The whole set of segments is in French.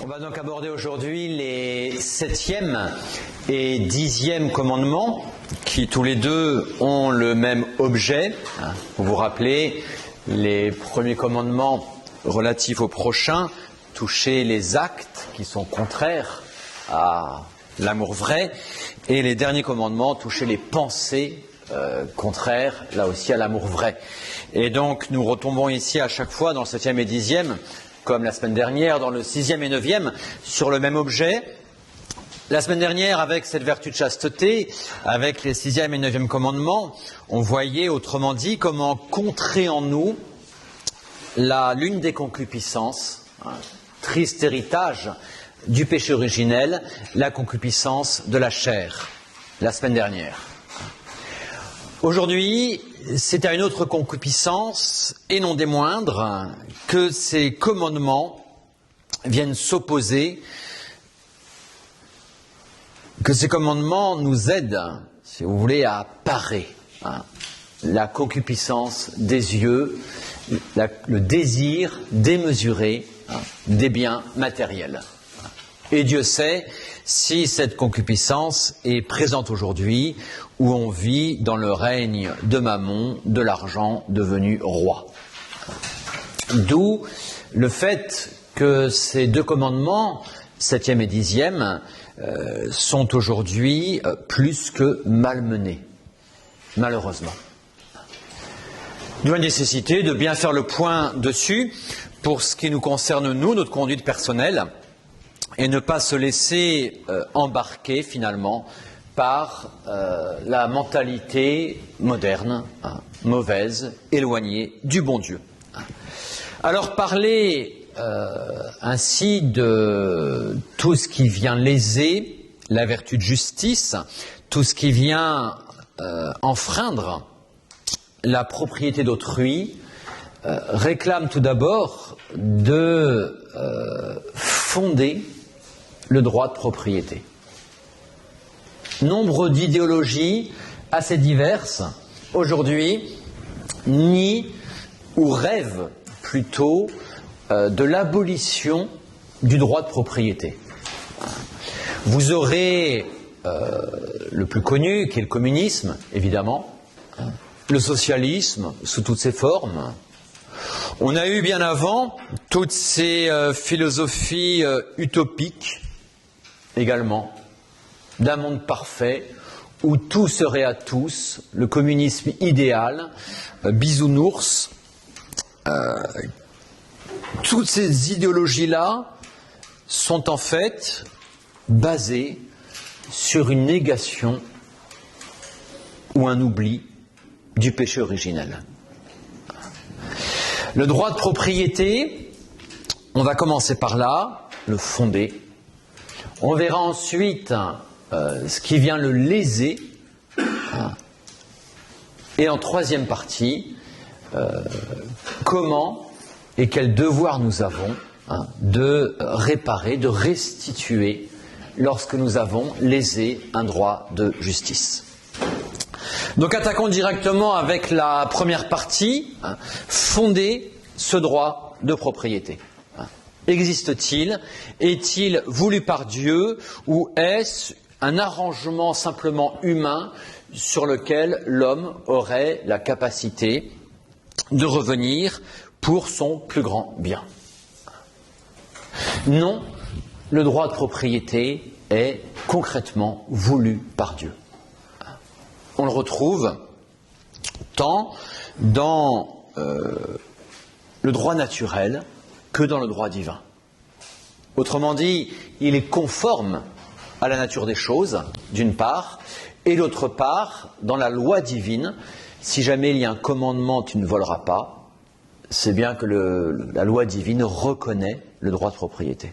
On va donc aborder aujourd'hui les 7e et 10e commandements qui tous les deux ont le même objet. Vous vous rappelez, les premiers commandements relatifs au prochain touchaient les actes qui sont contraires à l'amour vrai, et les derniers commandements touchaient les pensées contraires, là aussi, à l'amour vrai. Et donc nous retombons ici à chaque fois dans le 7e et 10e, comme la semaine dernière, dans le 6e et 9e, sur le même objet. La semaine dernière, avec cette vertu de chasteté, avec les 6e et 9e commandements, on voyait, autrement dit, comment contrer en nous l'une des concupiscences, triste héritage du péché originel, la concupiscence de la chair, la semaine dernière. Aujourd'hui, c'est à une autre concupiscence, et non des moindres, que ces commandements viennent s'opposer, que ces commandements nous aident, si vous voulez, à parer la concupiscence des yeux, le désir démesuré des biens matériels. Et Dieu sait si cette concupiscence est présente aujourd'hui, où on vit dans le règne de Mammon, de l'argent devenu roi. D'où le fait que ces deux commandements, 7e et 10e, sont aujourd'hui plus que malmenés, malheureusement. D'où la nécessité de bien faire le point dessus pour ce qui nous concerne, nous, notre conduite personnelle, et ne pas se laisser embarquer finalement par la mentalité moderne, mauvaise, éloignée du bon Dieu. Alors parler ainsi de tout ce qui vient léser la vertu de justice, tout ce qui vient enfreindre la propriété d'autrui, réclame tout d'abord de fonder le droit de propriété. Nombre d'idéologies assez diverses aujourd'hui nient ou rêvent plutôt de l'abolition du droit de propriété. Vous aurez le plus connu qui est le communisme, évidemment, le socialisme sous toutes ses formes. On a eu bien avant toutes ces philosophies utopiques également, d'un monde parfait où tout serait à tous, le communisme idéal, bisounours. Toutes ces idéologies-là sont en fait basées sur une négation ou un oubli du péché originel. Le droit de propriété, on va commencer par là, le fonder. On verra ensuite ce qui vient le léser. Et en troisième partie, comment et quel devoir nous avons de réparer, de restituer lorsque nous avons lésé un droit de justice. Donc attaquons directement avec la première partie, fonder ce droit de propriété. Existe-t-il? Est-il voulu par Dieu? Ou est-ce un arrangement simplement humain sur lequel l'homme aurait la capacité de revenir pour son plus grand bien? Non, le droit de propriété est concrètement voulu par Dieu. On le retrouve tant dans le droit naturel que dans le droit divin. Autrement dit, il est conforme à la nature des choses, d'une part, et d'autre part, dans la loi divine, si jamais il y a un commandement « tu ne voleras pas », c'est bien que la loi divine reconnaît le droit de propriété.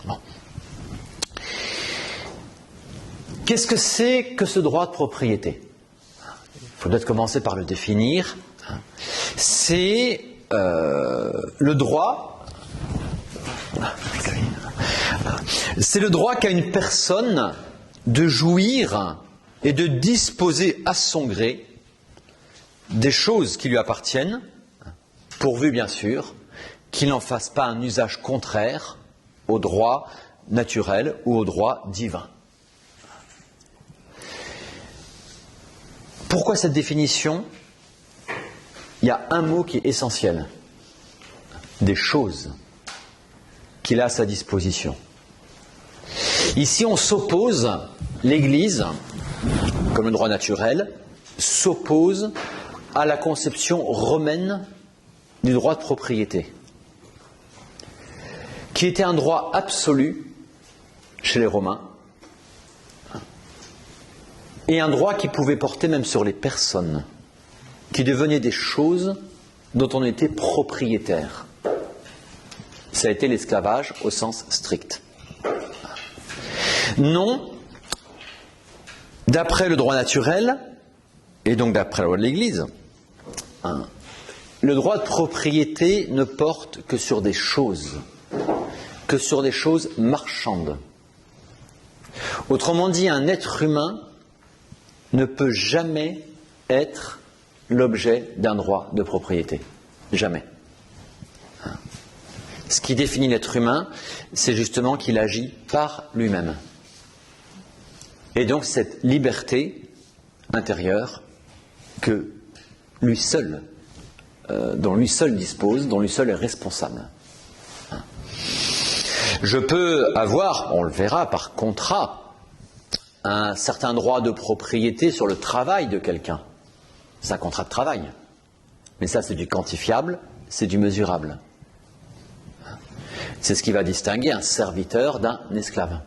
Bon. Qu'est-ce que c'est que ce droit de propriété? Il faut peut-être commencer par le définir. C'est le droit. C'est le droit qu'a une personne de jouir et de disposer à son gré des choses qui lui appartiennent, pourvu bien sûr qu'il n'en fasse pas un usage contraire au droit naturel ou au droit divin. Pourquoi cette définition? Il y a un mot qui est essentiel. Des choses qu'il a à sa disposition. Ici, on s'oppose, l'Église, comme le droit naturel, s'oppose à la conception romaine du droit de propriété, qui était un droit absolu chez les Romains, et un droit qui pouvait porter même sur les personnes, qui devenaient des choses dont on était propriétaire. Ça a été l'esclavage au sens strict. Non, d'après le droit naturel, et donc d'après la loi de l'Église, le droit de propriété ne porte que sur des choses marchandes. Autrement dit, un être humain ne peut jamais être l'objet d'un droit de propriété. Jamais. Ce qui définit l'être humain, c'est justement qu'il agit par lui-même. Et donc cette liberté intérieure que lui seul, dont lui seul dispose, dont lui seul est responsable. Je peux avoir, on le verra par contrat, un certain droit de propriété sur le travail de quelqu'un. C'est un contrat de travail. Mais ça, c'est du quantifiable, c'est du mesurable. C'est ce qui va distinguer un serviteur d'un esclave.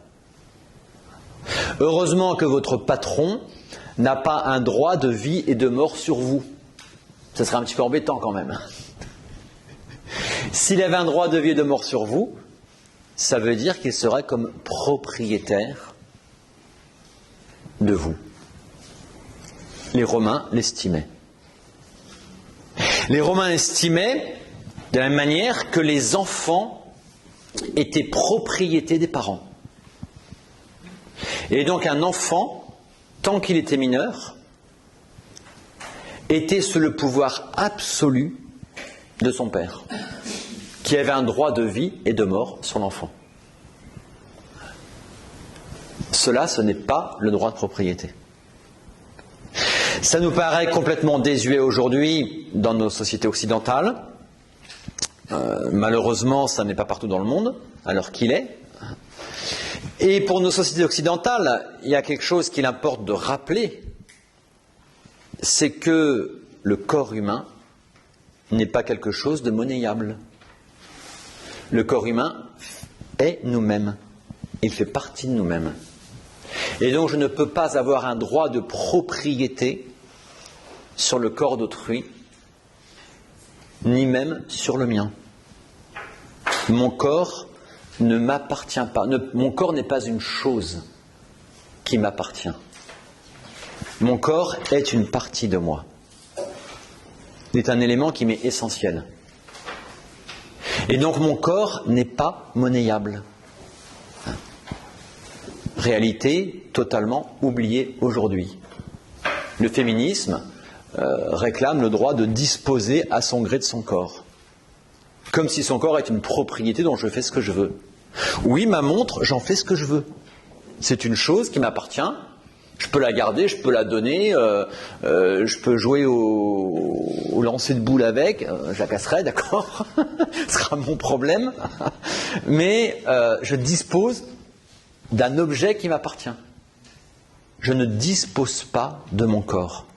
Heureusement que votre patron n'a pas un droit de vie et de mort sur vous. Ce serait un petit peu embêtant quand même. S'il avait un droit de vie et de mort sur vous, ça veut dire qu'il serait comme propriétaire de vous. Les Romains l'estimaient. Les Romains estimaient de la même manière que les enfants étaient propriété des parents. Et donc un enfant, tant qu'il était mineur, était sous le pouvoir absolu de son père, qui avait un droit de vie et de mort sur l'enfant. Cela, ce n'est pas le droit de propriété. Ça nous paraît complètement désuet aujourd'hui dans nos sociétés occidentales. Malheureusement, ça n'est pas partout dans le monde, alors qu'il est. Et pour nos sociétés occidentales, il y a quelque chose qu'il importe de rappeler, c'est que le corps humain n'est pas quelque chose de monnayable. Le corps humain est nous-mêmes. Il fait partie de nous-mêmes. Et donc je ne peux pas avoir un droit de propriété sur le corps d'autrui, ni même sur le mien. Mon corps ne m'appartient pas. Mon corps n'est pas une chose qui m'appartient. Mon corps est une partie de moi. Il est un élément qui m'est essentiel. Et donc mon corps n'est pas monnayable. Réalité totalement oubliée aujourd'hui. Le féminisme réclame le droit de disposer à son gré de son corps. Comme si son corps est une propriété dont je fais ce que je veux. Oui, ma montre, j'en fais ce que je veux. C'est une chose qui m'appartient. Je peux la garder, je peux la donner, je peux jouer au lancer de boule avec, je la casserai, d'accord. Ce sera mon problème. Mais je dispose d'un objet qui m'appartient. Je ne dispose pas de mon corps.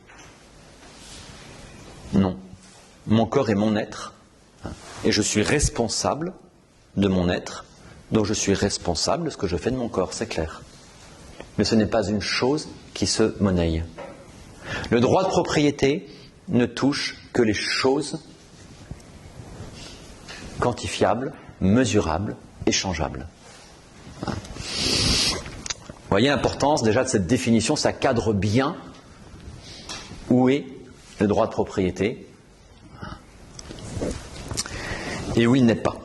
Non. Mon corps est mon être. Et je suis responsable de mon être, donc je suis responsable de ce que je fais de mon corps, c'est clair. Mais ce n'est pas une chose qui se monnaie. Le droit de propriété ne touche que les choses quantifiables, mesurables, échangeables. Vous voyez l'importance déjà de cette définition, ça cadre bien où est le droit de propriété et où il n'est pas.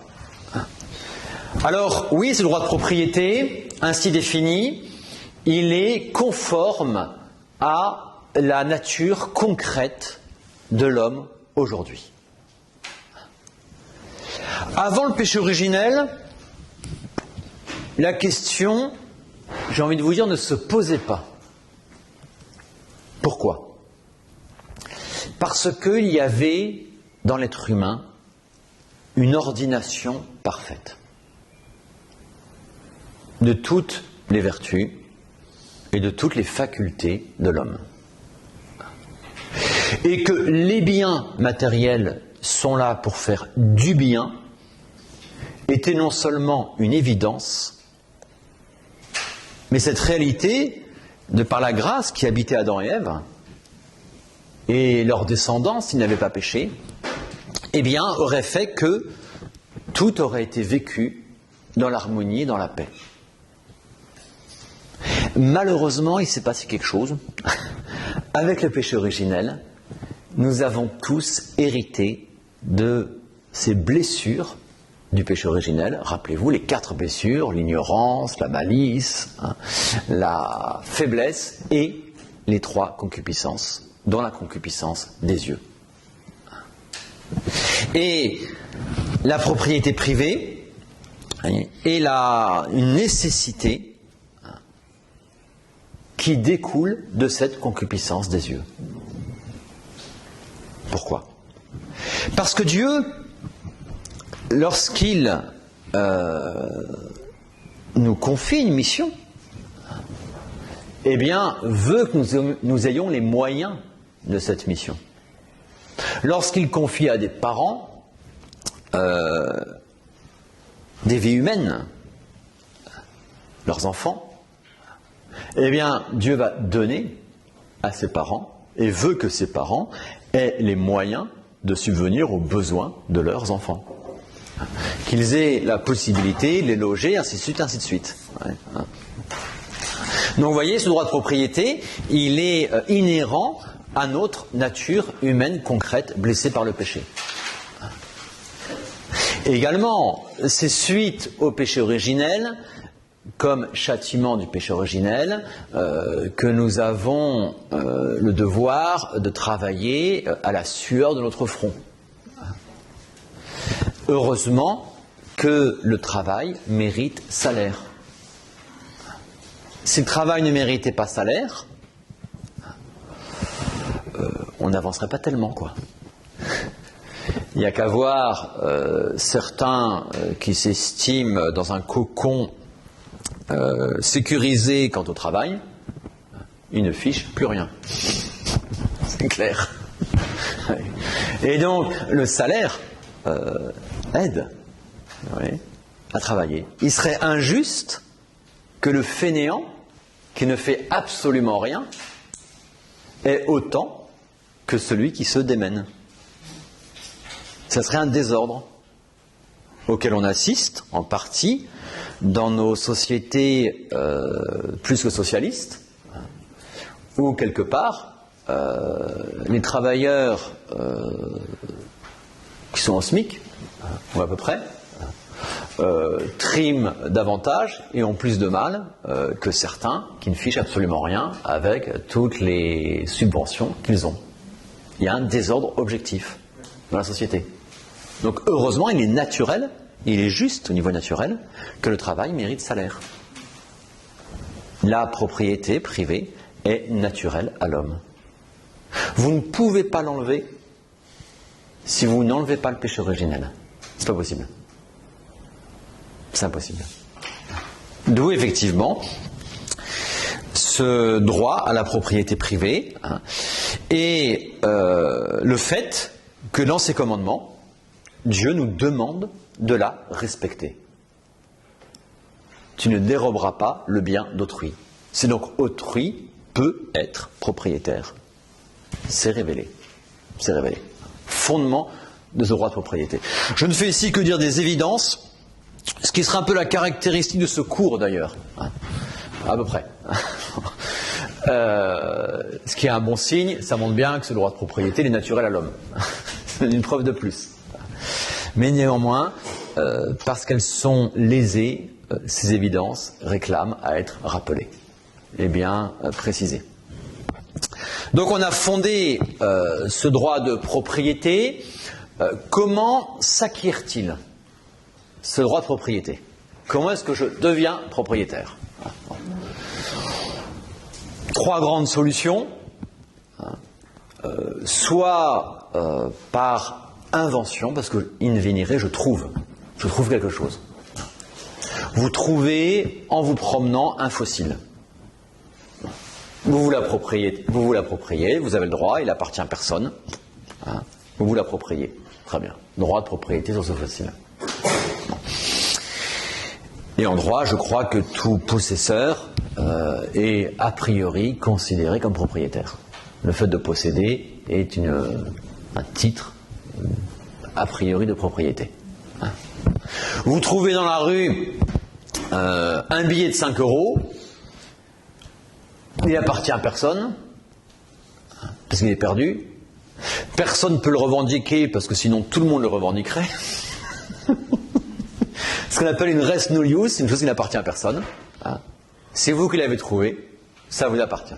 Alors, oui, ce droit de propriété, ainsi défini, il est conforme à la nature concrète de l'homme aujourd'hui. Avant le péché originel, la question, j'ai envie de vous dire, ne se posait pas. Pourquoi ? Parce qu'il y avait dans l'être humain une ordination parfaite de toutes les vertus et de toutes les facultés de l'homme. Et que les biens matériels sont là pour faire du bien était non seulement une évidence, mais cette réalité, de par la grâce qui habitait Adam et Ève, et leur descendance, s'ils n'avaient pas péché, eh bien, aurait fait que tout aurait été vécu dans l'harmonie et dans la paix. Malheureusement, il s'est passé quelque chose. Avec le péché originel, nous avons tous hérité de ces blessures du péché originel. Rappelez-vous, les 4 blessures, l'ignorance, la malice, la faiblesse et les 3 concupiscences, dont la concupiscence des yeux. Et la propriété privée est une nécessité qui découle de cette concupiscence des yeux. Pourquoi ? Parce que Dieu, lorsqu'il nous confie une mission, eh bien, veut que nous ayons les moyens de cette mission. Lorsqu'il confie à des parents des vies humaines, leurs enfants, eh bien, Dieu va donner à ses parents et veut que ses parents aient les moyens de subvenir aux besoins de leurs enfants. Qu'ils aient la possibilité de les loger, ainsi de suite, ainsi de suite. Ouais. Donc, vous voyez, ce droit de propriété, il est inhérent à notre nature humaine concrète, blessée par le péché. Et également, c'est suite au péché originel, comme châtiment du péché originel, que nous avons le devoir de travailler à la sueur de notre front. Heureusement que le travail mérite salaire. Si le travail ne méritait pas salaire, on n'avancerait pas tellement, quoi. Il n'y a qu'à voir certains qui s'estiment dans un cocon sécurisé quant au travail, ils ne fichent plus rien. C'est clair. Et donc, le salaire aide à travailler. Il serait injuste que le fainéant, qui ne fait absolument rien, ait autant que celui qui se démène. Ça serait un désordre auquel on assiste, en partie, dans nos sociétés plus que socialistes, où quelque part, les travailleurs qui sont au SMIC, ou à peu près, triment davantage et ont plus de mal que certains qui ne fichent absolument rien avec toutes les subventions qu'ils ont. Il y a un désordre objectif dans la société. Donc heureusement, il est naturel, il est juste au niveau naturel que le travail mérite salaire. La propriété privée est naturelle à l'homme. Vous ne pouvez pas l'enlever si vous n'enlevez pas le péché originel. C'est pas possible. C'est impossible. D'où effectivement ce droit à la propriété privée et le fait que dans ses commandements, Dieu nous demande de la respecter. Tu ne déroberas pas le bien d'autrui. C'est donc autrui peut être propriétaire. C'est révélé. C'est révélé. Fondement de ce droit de propriété. Je ne fais ici que dire des évidences, ce qui sera un peu la caractéristique de ce cours d'ailleurs. À peu près. Ce qui est un bon signe, ça montre bien que ce droit de propriété est naturel à l'homme. C'est une preuve de plus. Mais néanmoins, parce qu'elles sont lésées, ces évidences réclament à être rappelées et bien précisées. Donc on a fondé ce droit de propriété. Comment s'acquiert-il ce droit de propriété ? Comment est-ce que je deviens propriétaire? 3 grandes solutions. Soit par invention, parce que in venire, je trouve quelque chose. Vous trouvez en vous promenant un fossile. Vous vous l'appropriez, vous avez le droit, il appartient à personne. Vous vous l'appropriez. Très bien. Droit de propriété sur ce fossile. Et en droit, je crois que tout possesseur est a priori considéré comme propriétaire. Le fait de posséder est un titre a priori de propriété. Vous trouvez dans la rue un billet de 5 €, il appartient à personne, parce qu'il est perdu. Personne ne peut le revendiquer, parce que sinon tout le monde le revendiquerait. Ce qu'on appelle une res nullius, c'est une chose qui n'appartient à personne. C'est vous qui l'avez trouvé, ça vous appartient.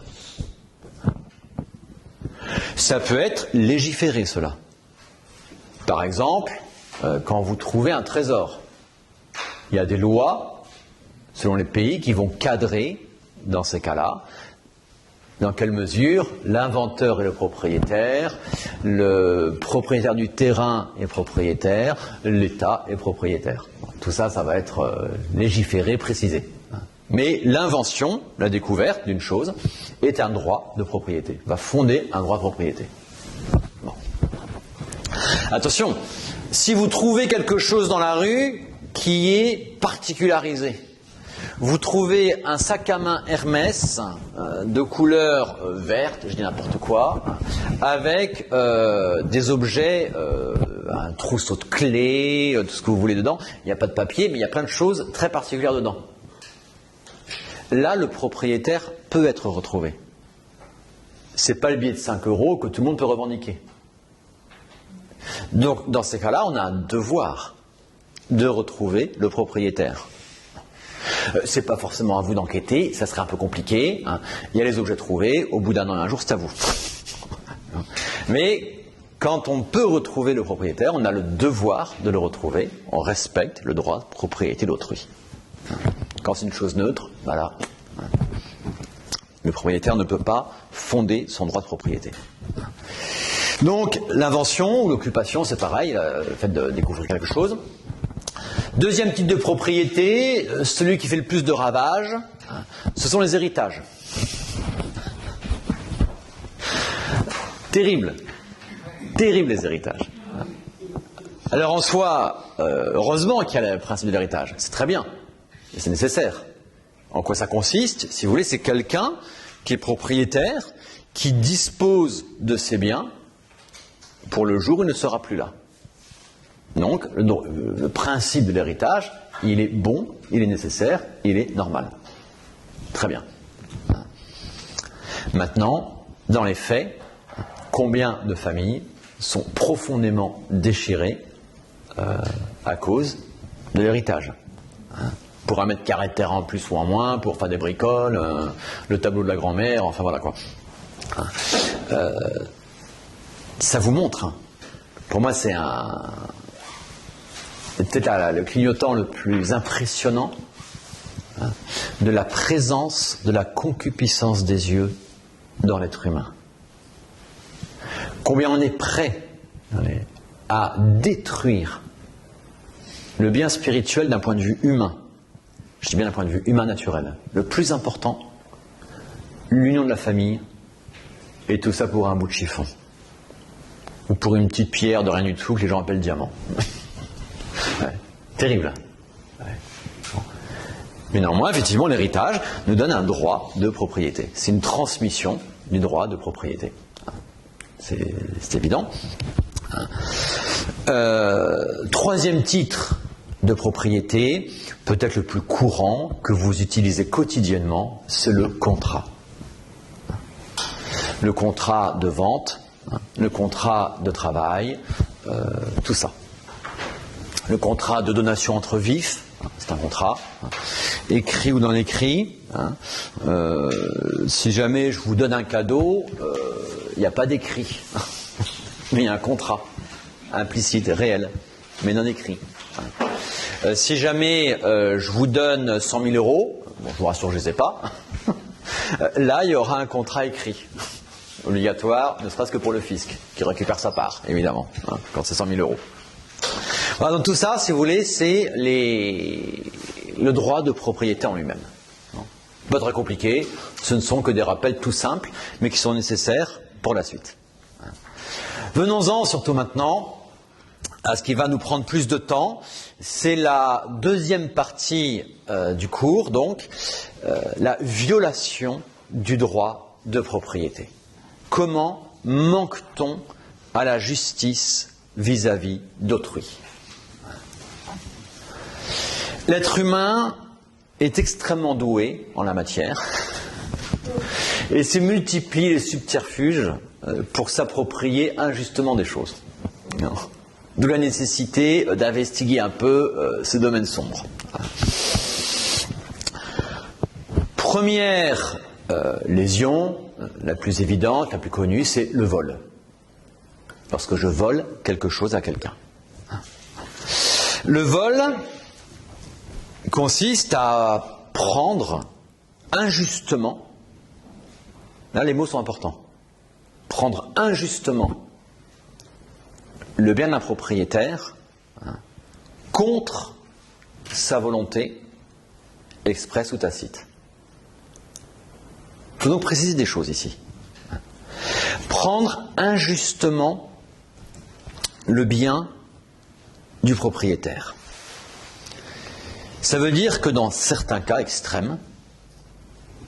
Ça peut être légiféré, cela. Par exemple, quand vous trouvez un trésor, il y a des lois, selon les pays, qui vont cadrer, dans ces cas-là, dans quelle mesure l'inventeur est le propriétaire du terrain est propriétaire, l'État est propriétaire. Tout ça, ça va être légiféré, précisé. Mais l'invention, la découverte d'une chose, est un droit de propriété, va fonder un droit de propriété. Bon. Attention, si vous trouvez quelque chose dans la rue qui est particularisé, vous trouvez un sac à main Hermès de couleur verte, je dis n'importe quoi, avec des objets, un trousseau de clés, tout ce que vous voulez dedans. Il n'y a pas de papier, mais il y a plein de choses très particulières dedans. Là, le propriétaire peut être retrouvé. C'est pas le billet de 5 € que tout le monde peut revendiquer. Donc, dans ces cas-là, on a un devoir de retrouver le propriétaire. C'est pas forcément à vous d'enquêter, ça serait un peu compliqué. Il y a les objets trouvés, au bout d'un an et un jour, c'est à vous. Mais quand on peut retrouver le propriétaire, on a le devoir de le retrouver. On respecte le droit de propriété d'autrui. Quand c'est une chose neutre, voilà, le propriétaire ne peut pas fonder son droit de propriété. Donc l'invention ou l'occupation, c'est pareil, le fait de découvrir quelque chose. Deuxième type de propriété, celui qui fait le plus de ravages, ce sont les héritages. Terrible les héritages. Alors en soi, heureusement qu'il y a le principe de l'héritage, c'est très bien, et c'est nécessaire. En quoi ça consiste? Si vous voulez, c'est quelqu'un qui est propriétaire, qui dispose de ses biens pour le jour où il ne sera plus là. Donc, le principe de l'héritage, il est bon, il est nécessaire, il est normal. Très bien. Maintenant, dans les faits, combien de familles sont profondément déchirées à cause de l'héritage? Pour 1 mètre carré de terrain en plus ou en moins, pour faire des bricoles, le tableau de la grand-mère, enfin voilà quoi. Ça vous montre, pour moi c'est peut-être le clignotant le plus impressionnant de la présence de la concupiscence des yeux dans l'être humain. Combien on est prêt à détruire le bien spirituel d'un point de vue humain. Je dis bien d'un point de vue humain naturel. Le plus important, l'union de la famille, et tout ça pour un bout de chiffon. Ou pour une petite pierre de rien du tout que les gens appellent diamant. Ouais, terrible. Ouais. Bon. Mais néanmoins, effectivement, l'héritage nous donne un droit de propriété. C'est une transmission du droit de propriété. C'est évident. Troisième titre de propriété, peut-être le plus courant que vous utilisez quotidiennement, c'est le contrat. Le contrat de vente, le contrat de travail, tout ça. Le contrat de donation entre vifs, c'est un contrat, écrit ou non écrit. Si jamais je vous donne un cadeau, il n'y a pas d'écrit, mais il y a un contrat implicite, réel, mais non écrit. Si jamais je vous donne 100 000 euros, bon, je vous rassure, je ne les ai pas, là, il y aura un contrat écrit, obligatoire, ne serait-ce que pour le fisc, qui récupère sa part, évidemment, quand c'est 100 000 euros. Voilà, donc tout ça, si vous voulez, c'est le droit de propriété en lui-même. Pas très compliqué, ce ne sont que des rappels tout simples, mais qui sont nécessaires pour la suite. Venons-en, surtout maintenant, à ce qui va nous prendre plus de temps. C'est la deuxième partie du cours, donc, la violation du droit de propriété. Comment manque-t-on à la justice vis-à-vis d'autrui? L'être humain est extrêmement doué en la matière et se multiplie les subterfuges pour s'approprier injustement des choses. D'où la nécessité d'investiguer un peu ces domaines sombres. Première lésion, la plus évidente, la plus connue, c'est le vol. Lorsque je vole quelque chose à quelqu'un. Le vol consiste à prendre injustement, là les mots sont importants, prendre injustement le bien d'un propriétaire contre sa volonté expresse ou tacite. Il faut donc préciser des choses ici. Prendre injustement le bien du propriétaire. Ça veut dire que dans certains cas extrêmes,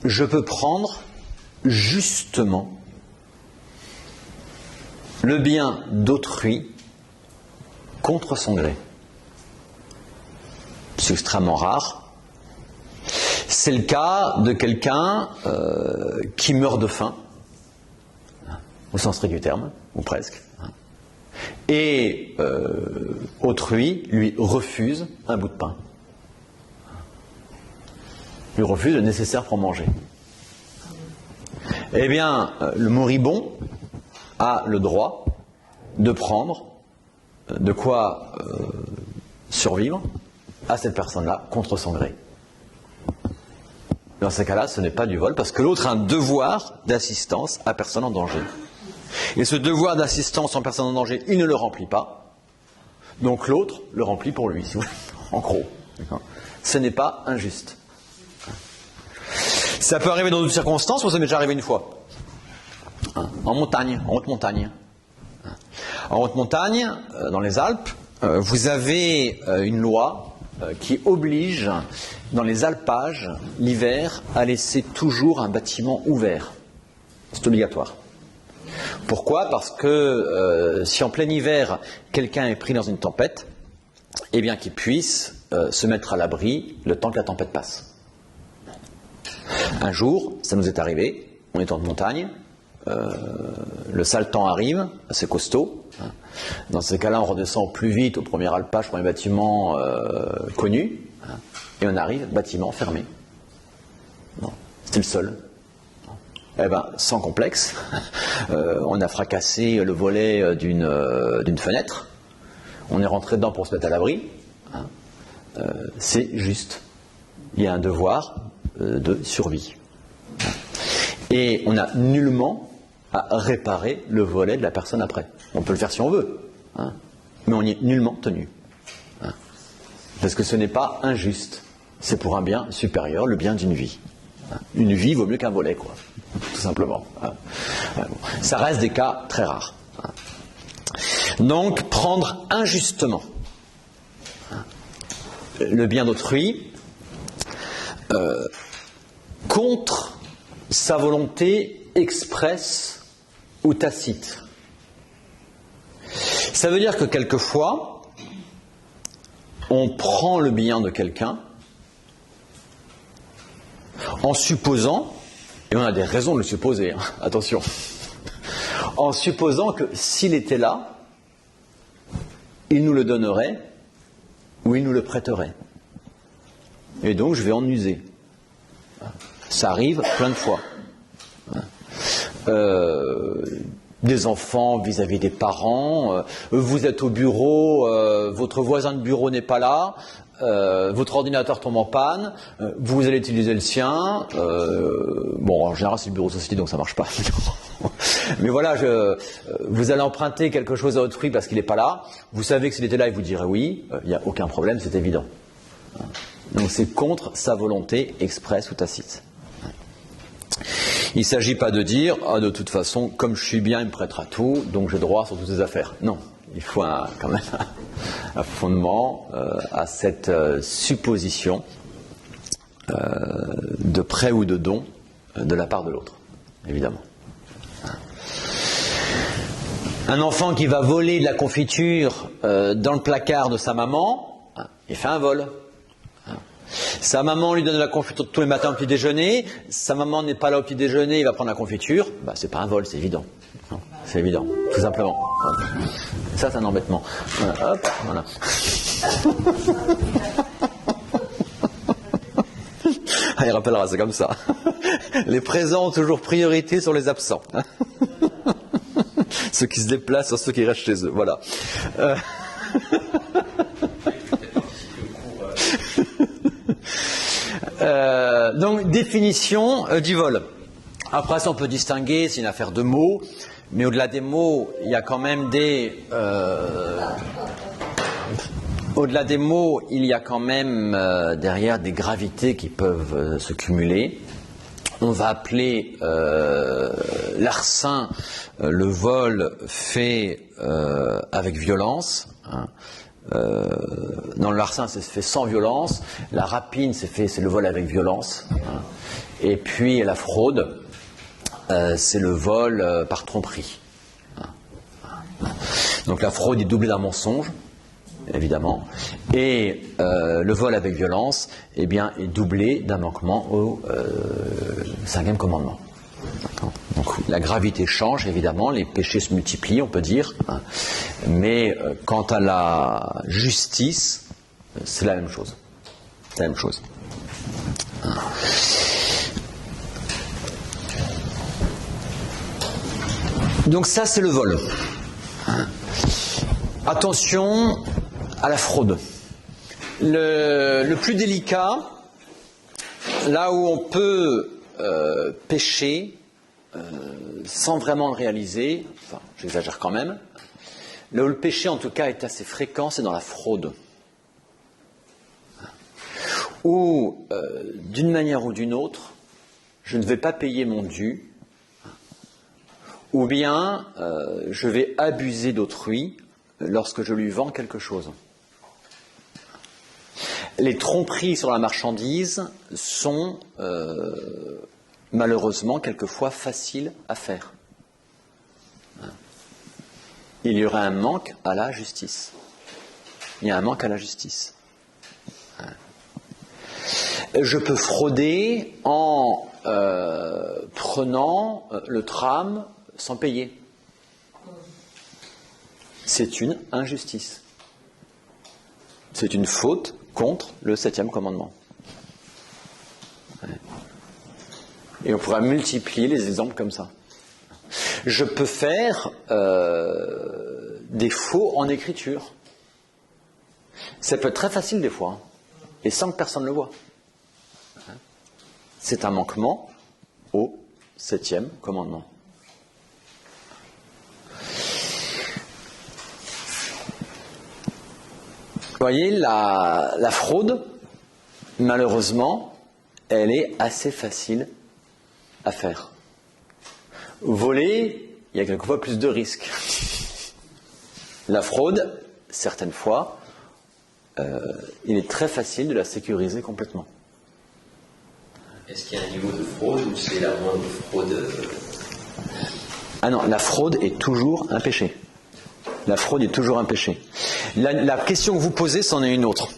je peux prendre justement le bien d'autrui contre son gré. C'est extrêmement rare. C'est le cas de quelqu'un qui meurt de faim, au sens strict du terme, ou presque, et autrui lui refuse un bout de pain. Lui refuse le nécessaire pour manger. Eh bien, le moribond a le droit de prendre de quoi survivre à cette personne-là contre son gré. Dans ces cas-là, ce n'est pas du vol parce que l'autre a un devoir d'assistance à personne en danger. Et ce devoir d'assistance en personne en danger, il ne le remplit pas. Donc l'autre le remplit pour lui, si vous voulez, en gros. Ce n'est pas injuste. Ça peut arriver dans d'autres circonstances, ou ça m'est déjà arrivé une fois. En montagne, en haute montagne. En haute montagne, dans les Alpes, vous avez une loi qui oblige, dans les alpages, l'hiver, à laisser toujours un bâtiment ouvert. C'est obligatoire. Pourquoi ? Parce que si en plein hiver, quelqu'un est pris dans une tempête, eh bien qu'il puisse se mettre à l'abri le temps que la tempête passe. Un jour, ça nous est arrivé, on est en montagne, le sale temps arrive, c'est costaud. Dans ces cas-là, on redescend au plus vite au premier alpage, premier bâtiment connu, et on arrive, bâtiment fermé. C'était le seul. Eh bien, sans complexe, on a fracassé le volet d'une fenêtre, on est rentré dedans pour se mettre à l'abri. C'est juste. Il y a un devoir de survie. Et on n'a nullement à réparer le volet de la personne après. On peut le faire si on veut, mais on n'y est nullement tenu. Parce que ce n'est pas injuste. C'est pour un bien supérieur, le bien d'une vie. Une vie vaut mieux qu'un volet, quoi. Tout simplement. Ça reste des cas très rares. Donc, prendre injustement le bien d'autrui contre sa volonté expresse ou tacite. Ça veut dire que quelquefois, on prend le bien de quelqu'un en supposant, et on a des raisons de le supposer, attention, en supposant que s'il était là, il nous le donnerait ou il nous le prêterait. Et donc je vais en user. Ça arrive plein de fois. des enfants vis-à-vis des parents, vous êtes au bureau, votre voisin de bureau n'est pas là, votre ordinateur tombe en panne, vous allez utiliser le sien, bon en général c'est le bureau de société donc ça marche pas, mais voilà, vous allez emprunter quelque chose à autrui parce qu'il n'est pas là, vous savez que s'il était là il vous dirait oui, il n'y a aucun problème, c'est évident. Donc c'est contre sa volonté expresse ou tacite. Il ne s'agit pas de dire « Ah, de toute façon, comme je suis bien, il me prêtera tout, donc j'ai droit sur toutes ses affaires ». Non, il faut quand même un fondement à cette supposition de prêt ou de don de la part de l'autre, évidemment. Un enfant qui va voler de la confiture dans le placard de sa maman, il fait un vol. Sa maman lui donne la confiture tous les matins au petit déjeuner, sa maman n'est pas là au petit déjeuner, il va prendre la confiture, c'est pas un vol, c'est évident. C'est évident, tout simplement. Ça, c'est un embêtement. Hop, voilà. Il rappellera, c'est comme ça. Les présents ont toujours priorité sur les absents. Ceux qui se déplacent sur ceux qui restent chez eux. Voilà. Donc, définition du vol. Après ça, on peut distinguer, c'est une affaire de mots, mais au-delà des mots, il y a quand même au-delà des mots, il y a quand même derrière des gravités qui peuvent se cumuler. On va appeler l'arcin le vol fait avec violence. Dans le larcin, c'est fait sans violence. La rapine, c'est le vol avec violence. Et puis la fraude, c'est le vol par tromperie. Donc la fraude est doublée d'un mensonge, évidemment. Et le vol avec violence, eh bien, est doublé d'un manquement au cinquième commandement. Donc la gravité change, évidemment, les péchés se multiplient, on peut dire, mais quant à la justice, c'est la même chose. C'est la même chose. Donc ça, c'est le vol. Attention à la fraude. Le plus délicat, là où on peut pécher sans vraiment le réaliser, enfin, j'exagère quand même, là où le péché en tout cas est assez fréquent, c'est dans la fraude. Où, d'une manière ou d'une autre, je ne vais pas payer mon dû, ou bien je vais abuser d'autrui lorsque je lui vends quelque chose. Les tromperies sur la marchandise sont malheureusement quelquefois faciles à faire. Il y aurait un manque à la justice. Il y a un manque à la justice. Je peux frauder en prenant le tram sans payer. C'est une injustice. C'est une faute contre le 7e commandement. Et on pourra multiplier les exemples comme ça. Je peux faire des faux en écriture. Ça peut être très facile des fois, et sans que personne ne le voie. C'est un manquement au 7e commandement. Vous voyez, la fraude, malheureusement, elle est assez facile à faire. Voler, il y a quelquefois plus de risques. La fraude, certaines fois, il est très facile de la sécuriser complètement. Est-ce qu'il y a un niveau de fraude ou c'est la moindre fraude Ah non, la fraude est toujours un péché. La fraude est toujours un péché. La question que vous posez, c'en est une autre.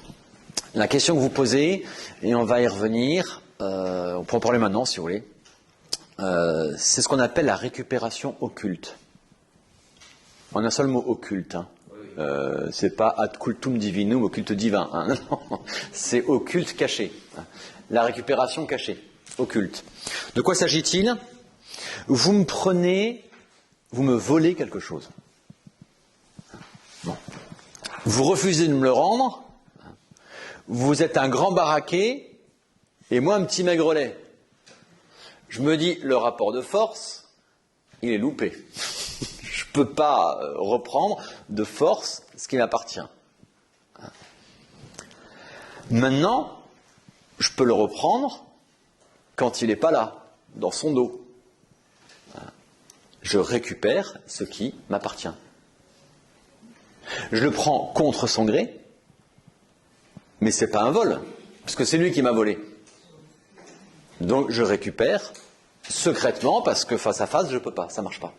La question que vous posez, et on va y revenir, on peut en parler maintenant si vous voulez, c'est ce qu'on appelle la récupération occulte. En un seul mot, occulte. Hein. C'est pas ad cultum divinum, occulte divin. Hein. Non, c'est occulte caché. La récupération cachée, occulte. De quoi s'agit-il ? Vous me prenez vous me volez quelque chose. Bon. Vous refusez de me le rendre, vous êtes un grand baraquet, et moi un petit maigrelet. Je me dis, le rapport de force, il est loupé. Je ne peux pas reprendre de force ce qui m'appartient. Maintenant, je peux le reprendre quand il n'est pas là, dans son dos. Je récupère ce qui m'appartient. Je le prends contre son gré, mais ce n'est pas un vol, parce que c'est lui qui m'a volé. Donc je récupère secrètement, parce que face à face, je ne peux pas, ça ne marche pas.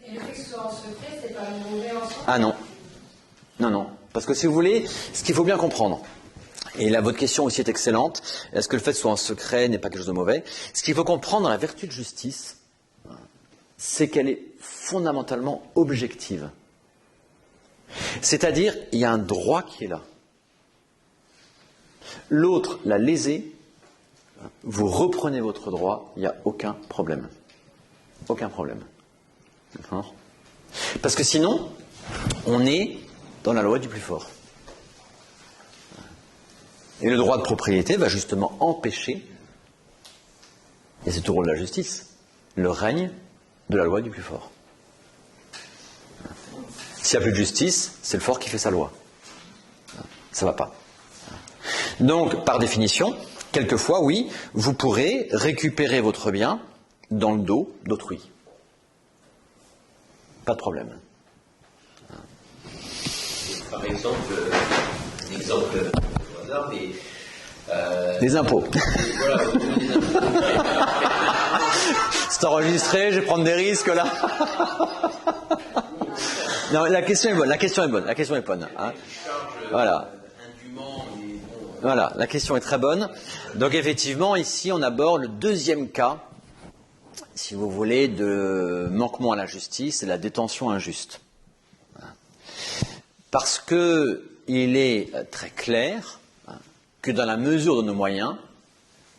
Et le fait que ce soit en secret, c'est pas mauvais en soi? Ah non. Non, non. Parce que si vous voulez, ce qu'il faut bien comprendre, et là votre question aussi est excellente, est-ce que le fait que ce soit en secret n'est pas quelque chose de mauvais? Ce qu'il faut comprendre dans la vertu de justice, c'est qu'elle est fondamentalement objective. C'est-à-dire, il y a un droit qui est là. L'autre l'a lésé, vous reprenez votre droit, il n'y a aucun problème. Aucun problème. D'accord ? Parce que sinon, on est dans la loi du plus fort. Et le droit de propriété va justement empêcher, et c'est tout le rôle de la justice, le règne de la loi du plus fort. S'il n'y a plus de justice, c'est le fort qui fait sa loi. Ça ne va pas. Donc, par définition, quelquefois, oui, vous pourrez récupérer votre bien dans le dos d'autrui. Pas de problème. Par exemple, un exemple au hasard, mais... Les impôts. Voilà, les impôts. C'est enregistré, je vais prendre des risques là. Non, la question est bonne, la question est bonne. Hein. Voilà. Voilà, la question est très bonne. Donc effectivement, ici, on aborde le deuxième cas, si vous voulez, de manquement à la justice, c'est la détention injuste. Parce que il est très clair que dans la mesure de nos moyens,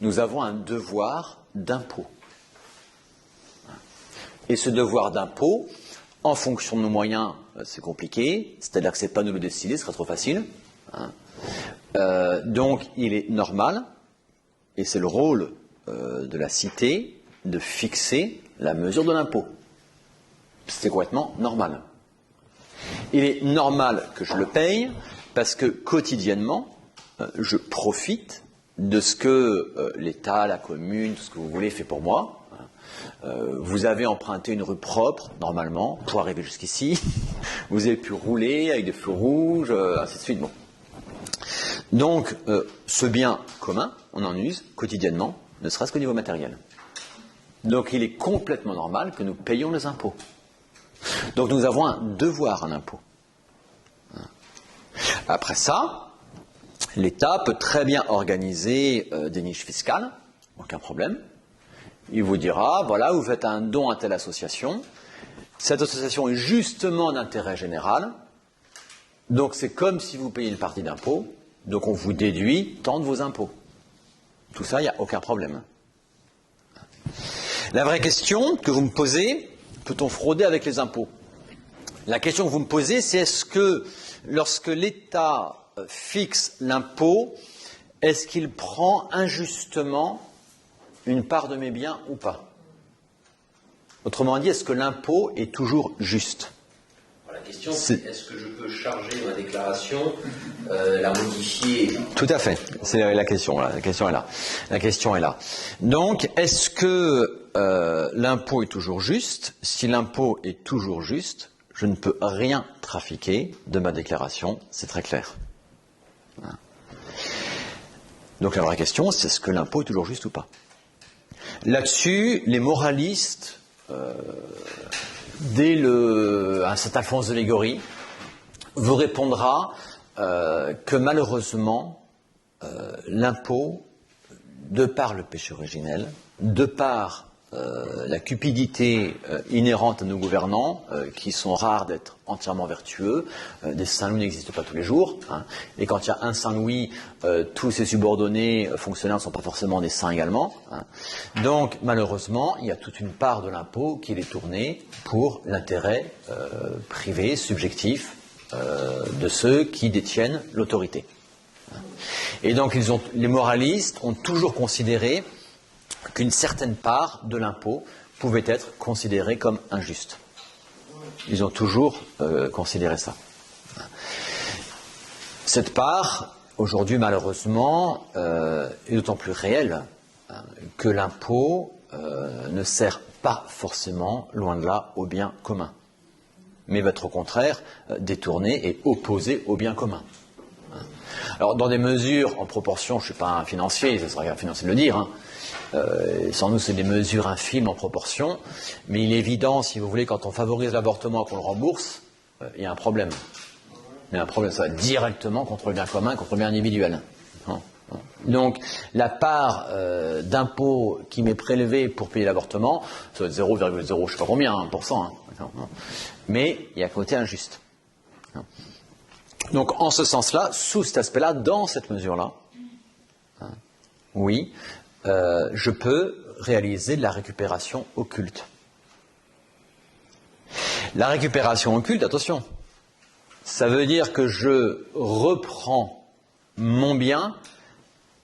nous avons un devoir d'impôt. Et ce devoir d'impôt, en fonction de nos moyens, c'est compliqué, c'est-à-dire que ce n'est pas nous le décider, ce serait trop facile. Donc il est normal, et c'est le rôle de la cité, de fixer la mesure de l'impôt. C'est complètement normal. Il est normal que je le paye, parce que quotidiennement, je profite de ce que l'État, la commune, tout ce que vous voulez fait pour moi. Vous avez emprunté une rue propre, normalement, pour arriver jusqu'ici. Vous avez pu rouler avec des feux rouges, ainsi de suite. Bon. Donc, ce bien commun, on en use quotidiennement, ne serait-ce qu'au niveau matériel. Donc, il est complètement normal que nous payions les impôts. Donc, nous avons un devoir à l'impôt. Après ça, l'État peut très bien organiser des niches fiscales, aucun problème. Il vous dira, voilà, vous faites un don à telle association. Cette association est justement d'intérêt général. Donc c'est comme si vous payez une partie d'impôt. Donc on vous déduit tant de vos impôts. Tout ça, il n'y a aucun problème. La vraie question que vous me posez, peut-on frauder avec les impôts? La question que vous me posez, c'est est-ce que lorsque l'État fixe l'impôt, est-ce qu'il prend injustement une part de mes biens ou pas? Autrement dit, est-ce que l'impôt est toujours juste? La question, c'est est-ce que je peux charger ma déclaration, la modifier? Tout à fait, c'est la question. La question est là. La question est là. Donc, est-ce que l'impôt est toujours juste? Si l'impôt est toujours juste, je ne peux rien trafiquer de ma déclaration, c'est très clair. Donc la vraie question, c'est est-ce que l'impôt est toujours juste ou pas? Là-dessus, les moralistes, dès un Saint Alphonse de Liguori, vous répondra que malheureusement, l'impôt, de par le péché originel, de par la cupidité inhérente à nos gouvernants, qui sont rares d'être entièrement vertueux. Des Saint-Louis n'existent pas tous les jours. Hein. Et quand il y a un Saint-Louis, tous ses subordonnés fonctionnaires ne sont pas forcément des saints également. Hein. Donc, malheureusement, il y a toute une part de l'impôt qui est détournée pour l'intérêt privé, subjectif, de ceux qui détiennent l'autorité. Et donc, les moralistes ont toujours considéré qu'une certaine part de l'impôt pouvait être considérée comme injuste. Ils ont toujours considéré ça. Cette part, aujourd'hui, malheureusement, est d'autant plus réelle que l'impôt ne sert pas forcément, loin de là, au bien commun, mais va être au contraire détourné et opposé au bien commun. Alors, dans des mesures en proportion, je ne suis pas un financier, ça serait un financier de le dire, hein. Sans nous, c'est des mesures infimes en proportion, mais il est évident, si vous voulez, quand on favorise l'avortement et qu'on le rembourse, il y a un problème. Il y a un problème, ça va directement contre le bien commun, contre le bien individuel. Donc, la part d'impôt qui m'est prélevée pour payer l'avortement, ça va être 0,0, je ne sais pas combien, 1%. Hein. Mais il y a un côté injuste. Donc, en ce sens-là, sous cet aspect-là, dans cette mesure-là, oui, je peux réaliser de la récupération occulte. La récupération occulte, attention, ça veut dire que je reprends mon bien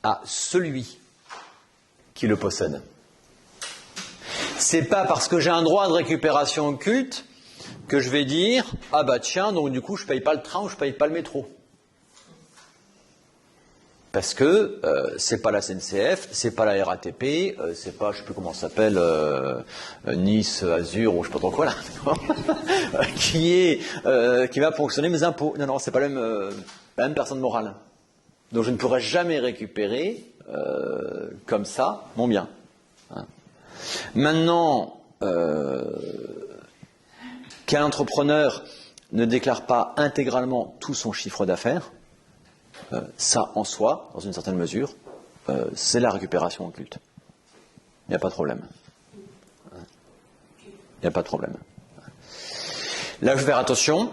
à celui qui le possède. C'est pas parce que j'ai un droit de récupération occulte que je vais dire « Ah bah tiens, donc du coup je paye pas le train ou je paye pas le métro ». Parce que c'est pas la SNCF, c'est pas la RATP, c'est pas, je sais plus comment ça s'appelle, Nice, Azur ou je sais pas trop quoi là, qui va fonctionner mes impôts. Non, c'est pas la même personne morale. Donc je ne pourrai jamais récupérer comme ça mon bien. Hein. Maintenant, qu'un entrepreneur ne déclare pas intégralement tout son chiffre d'affaires, ça, en soi, dans une certaine mesure, c'est la récupération occulte. Il n'y a pas de problème. Il n'y a pas de problème. Là, je vais faire attention.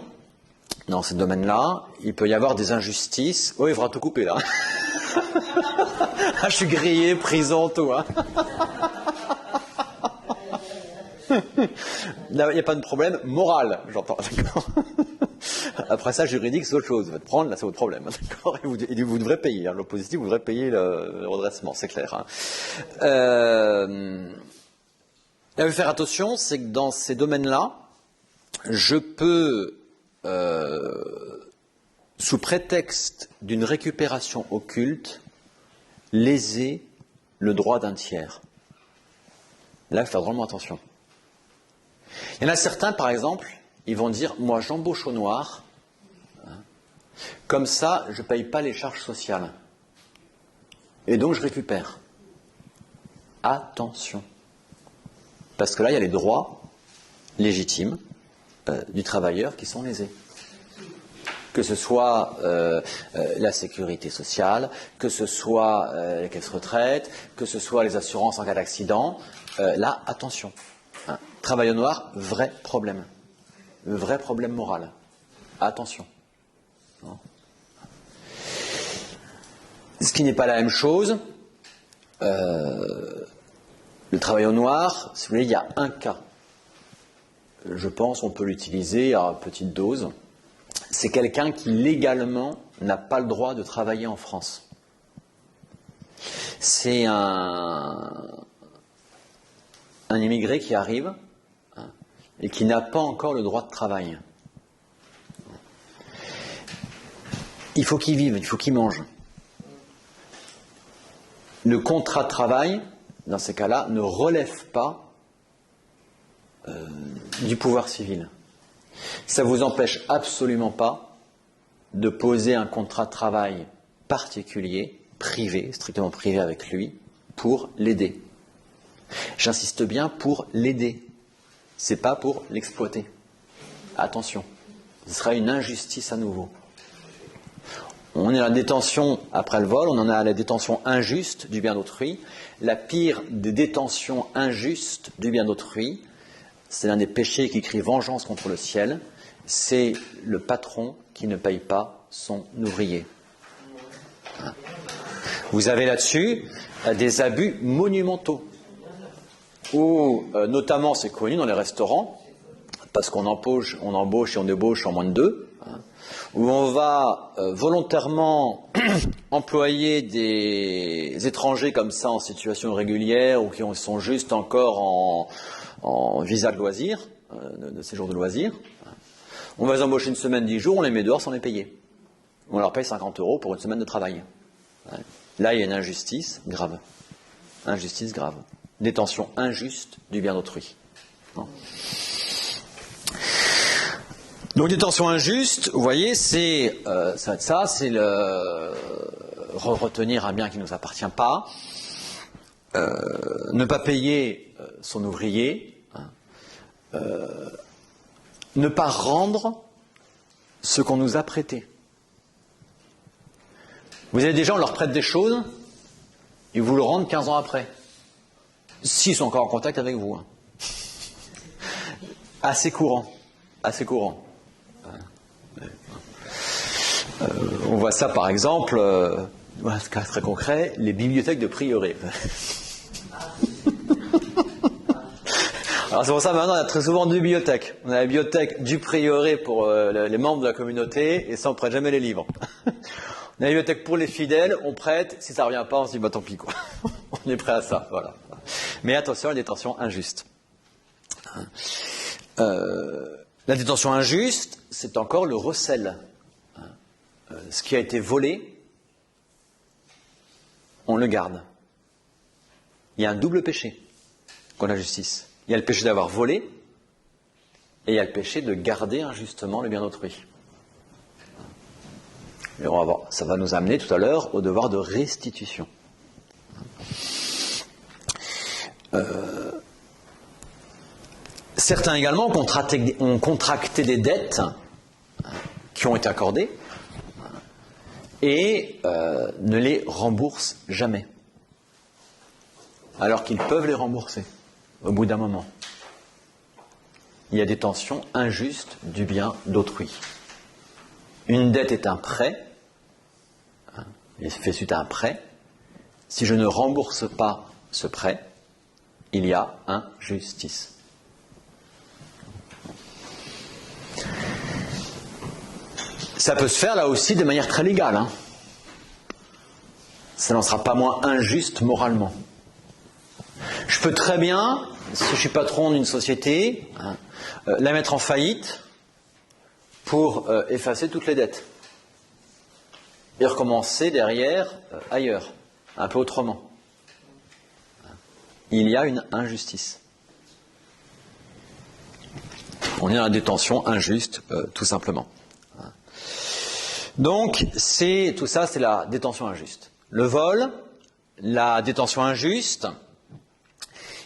Dans ce domaine-là, il peut y avoir des injustices. Oh, il faudra tout couper, là. Ah, je suis grillé, prison, tout. Hein. Là, il n'y a pas de problème moral, j'entends. D'accord. Après ça, juridique, c'est autre chose. Vous allez prendre, là, c'est votre problème. D'accord. Et vous devrez payer. Hein. L'opposition, vous devrez payer le redressement, c'est clair. Hein. Là, je vais faire attention, c'est que dans ces domaines-là, je peux, sous prétexte d'une récupération occulte, léser le droit d'un tiers. Là, il faut faire drôlement attention. Il y en a certains, par exemple, ils vont dire, moi j'embauche au noir, hein, comme ça je ne paye pas les charges sociales. Et donc je récupère. Attention. Parce que là, il y a les droits légitimes du travailleur qui sont lésés. Que ce soit la sécurité sociale, que ce soit les caisses retraite, que ce soit les assurances en cas d'accident. Là, attention. Hein. Travail au noir, vrai problème. Vrai problème moral. Attention. Non. Ce qui n'est pas la même chose, le travail au noir, si vous voulez, il y a un cas. Je pense qu'on peut l'utiliser à petite dose. C'est quelqu'un qui légalement n'a pas le droit de travailler en France. C'est un immigré qui arrive et qui n'a pas encore le droit de travail. Il faut qu'il vive, il faut qu'il mange. Le contrat de travail, dans ces cas-là, ne relève pas du pouvoir civil. Ça ne vous empêche absolument pas de poser un contrat de travail particulier, privé, strictement privé avec lui, pour l'aider. J'insiste bien, pour l'aider. C'est pas pour l'exploiter. Attention, ce sera une injustice à nouveau. On est à la détention après le vol, on en est à la détention injuste du bien d'autrui. La pire des détentions injustes du bien d'autrui, c'est l'un des péchés qui crie vengeance contre le ciel, c'est le patron qui ne paye pas son ouvrier. Vous avez là-dessus des abus monumentaux, où notamment c'est connu dans les restaurants, parce qu'on embauche et on débauche en moins de 2, où on va volontairement employer des étrangers comme ça en situation irrégulière ou qui sont juste encore en visa de loisir, de séjour de loisir. On va les embaucher une semaine, 10 jours, on les met dehors sans les payer. On leur paye 50 € pour une semaine de travail. Là, il y a une injustice grave. Injustice grave. Détention injuste du bien d'autrui. Donc détention injuste, vous voyez, c'est retenir un bien qui ne nous appartient pas, ne pas payer son ouvrier, ne pas rendre ce qu'on nous a prêté. Vous avez des gens, on leur prête des choses, ils vous le rendent 15 ans après, s'ils sont encore en contact avec vous. Assez courant. On voit ça par exemple, un cas très concret, les bibliothèques de prieuré. Alors c'est pour ça maintenant on a très souvent 2 bibliothèques. On a la bibliothèque du prieuré pour les membres de la communauté et ça on prête jamais les livres. On a la bibliothèque pour les fidèles, on prête, si ça revient pas on se dit bah tant pis quoi. On est prêt à ça, voilà. Mais attention à la détention injuste. La détention injuste, c'est encore le recel. Ce qui a été volé, on le garde. Il y a un double péché contre la justice. Il y a le péché d'avoir volé et il y a le péché de garder injustement le bien d'autrui. Et on va voir, ça va nous amener tout à l'heure au devoir de restitution. Certains également ont contracté des dettes qui ont été accordées et ne les remboursent jamais. Alors qu'ils peuvent les rembourser au bout d'un moment. Il y a des tensions injustes du bien d'autrui. Une dette est un prêt, il fait suite à un prêt. Si je ne rembourse pas ce prêt, il y a injustice. Ça peut se faire là aussi de manière très légale. Ça n'en sera pas moins injuste moralement. Je peux très bien, si je suis patron d'une société, la mettre en faillite pour effacer toutes les dettes. Et recommencer derrière ailleurs, un peu autrement. Il y a une injustice. On est dans la détention injuste, tout simplement. Donc, tout ça, c'est la détention injuste. Le vol, la détention injuste.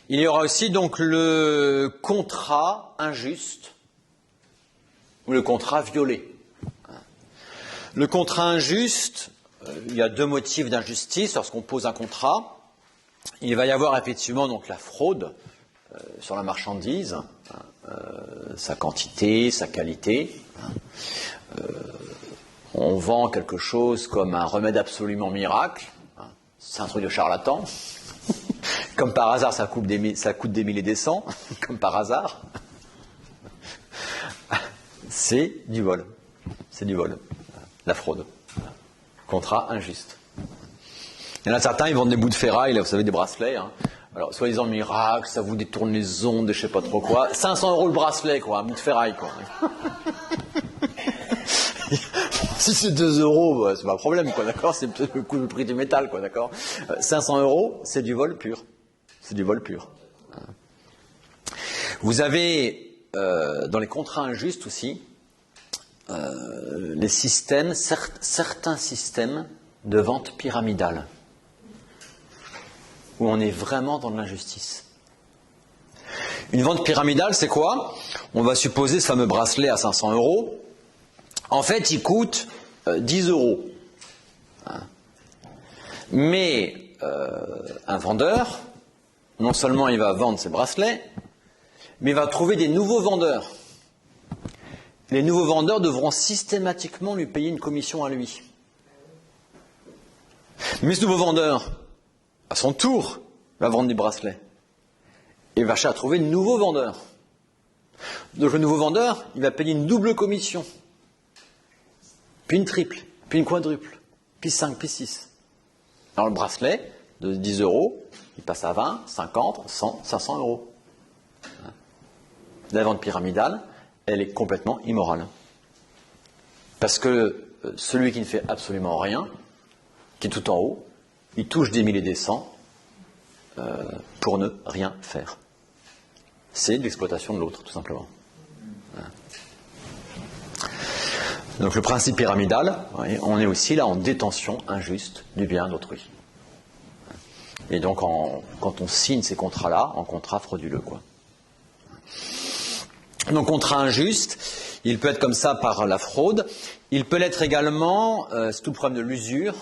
Il y aura aussi donc le contrat injuste ou le contrat violé. Le contrat injuste, il y a 2 motifs d'injustice lorsqu'on pose un contrat. Il va y avoir effectivement donc la fraude sur la marchandise, sa quantité, sa qualité. On vend quelque chose comme un remède absolument miracle. C'est un truc de charlatan. Comme par hasard, ça coûte des milliers et des cents. Comme par hasard. C'est du vol. C'est du vol. La fraude. Contrat injuste. Il y en a certains, ils vendent des bouts de ferraille, là, vous savez, des bracelets. Alors, soi-disant miracle, ça vous détourne les ondes, je sais pas trop quoi. 500 € le bracelet, quoi, un bout de ferraille, quoi. Si c'est 2 €, bah, c'est pas un problème, quoi, d'accord? C'est peut-être le prix du métal, quoi, d'accord? 500 €, c'est du vol pur. C'est du vol pur. Vous avez, dans les contrats injustes aussi, les systèmes, certains systèmes de vente pyramidale, où on est vraiment dans de l'injustice. Une vente pyramidale, c'est quoi? On va supposer ce fameux bracelet à 500 €. En fait, il coûte 10 €. Mais un vendeur, non seulement il va vendre ses bracelets, mais il va trouver des nouveaux vendeurs. Les nouveaux vendeurs devront systématiquement lui payer une commission à lui. Mais ce nouveau vendeur, à son tour, va vendre des bracelets. Et va chercher à trouver de nouveaux vendeurs. Donc le nouveau vendeur, il va payer une double commission. Puis une triple, puis une quadruple, puis 5, puis 6. Alors le bracelet de 10 euros, il passe à 20, 50, 100, 500 euros. La vente pyramidale, elle est complètement immorale. Parce que celui qui ne fait absolument rien, qui est tout en haut, il touche des mille et des cents pour ne rien faire. C'est de l'exploitation de l'autre, tout simplement. Donc le principe pyramidal, on est aussi là en détention injuste du bien d'autrui. Et donc quand on signe ces contrats-là, en contrat frauduleux, quoi. Donc contrat injuste, il peut être comme ça par la fraude, il peut l'être également, c'est tout le problème de l'usure,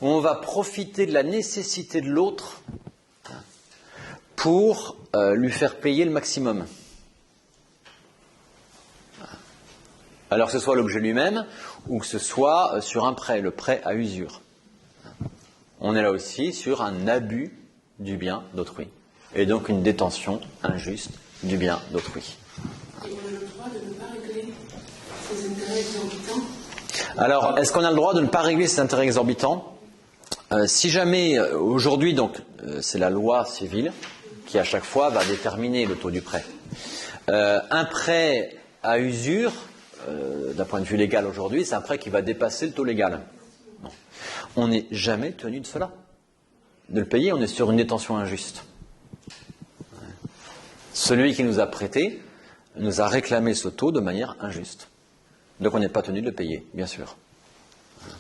où on va profiter de la nécessité de l'autre pour lui faire payer le maximum. Alors que ce soit l'objet lui-même ou que ce soit sur un prêt, le prêt à usure. On est là aussi sur un abus du bien d'autrui et donc une détention injuste du bien d'autrui. Et on a le droit de ne pas régler ces intérêts exorbitants? Alors, est-ce qu'on a le droit de ne pas régler ces intérêts exorbitants ? Si jamais, aujourd'hui, donc, c'est la loi civile qui à chaque fois va déterminer le taux du prêt. Un prêt à usure, d'un point de vue légal aujourd'hui, c'est un prêt qui va dépasser le taux légal. Non. On n'est jamais tenu de cela. De le payer, on est sur une détention injuste. Celui qui nous a prêté nous a réclamé ce taux de manière injuste. Donc on n'est pas tenu de le payer, bien sûr.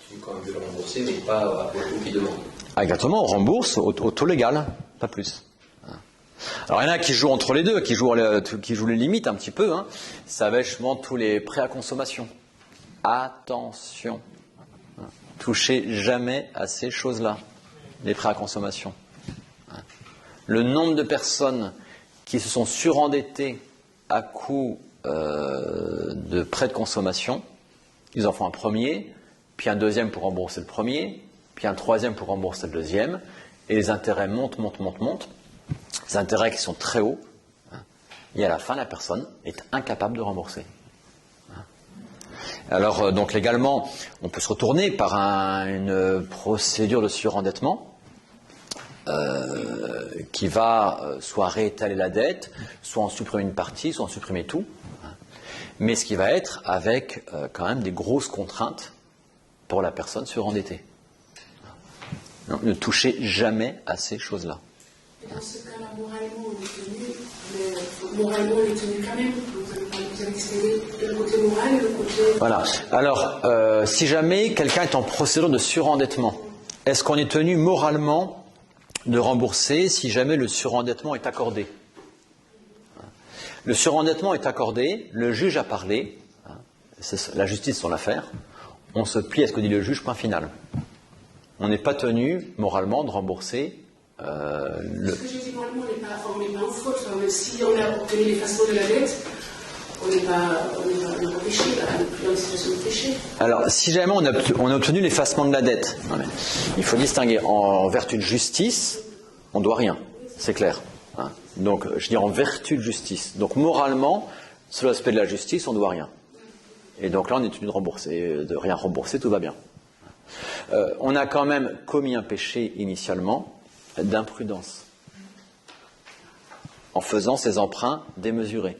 Tu dis quand même de le rembourser, mais pas au taux qu'il demande. Ah, exactement, on rembourse au taux légal, pas plus. Alors il y en a qui jouent entre les deux, qui jouent les limites un petit peu. Ça va justement tous les prêts à consommation. Attention, touchez jamais à ces choses-là, les prêts à consommation. Le nombre de personnes qui se sont surendettées à coup de prêts de consommation, ils en font un premier, puis un deuxième pour rembourser le premier, puis un troisième pour rembourser le deuxième, et les intérêts montent. Des intérêts qui sont très hauts, et à la fin, la personne est incapable de rembourser. Alors, donc légalement, on peut se retourner par une procédure de surendettement qui va soit réétaler la dette, soit en supprimer une partie, soit en supprimer tout, mais ce qui va être avec quand même des grosses contraintes pour la personne surendettée. Donc, ne touchez jamais à ces choses-là. Et dans ce cas-là, moralement, on est tenu, mais moralement, on est tenu quand même. Vous avez expliqué le côté moral et le côté... Voilà. Alors, si jamais quelqu'un est en procédure de surendettement, est-ce qu'on est tenu moralement de rembourser si jamais le surendettement est accordé ? Le surendettement est accordé, le juge a parlé, c'est la justice son affaire, on se plie à ce que dit le juge, point final. On n'est pas tenu moralement de rembourser Ce que j'ai dit, moralement, on n'est pas en faute. Enfin, si on a obtenu l'effacement de la dette, on n'est pas péché, on n'est plus dans une situation de péché. Alors, si jamais on a obtenu l'effacement de la dette, il faut distinguer. En vertu de justice, on ne doit rien, c'est clair. Donc, je dis en vertu de justice. Donc, moralement, sur l'aspect de la justice, on ne doit rien. Et donc là, on est tenu de rembourser, de rien rembourser, tout va bien. On a quand même commis un péché initialement d'imprudence en faisant ces emprunts démesurés.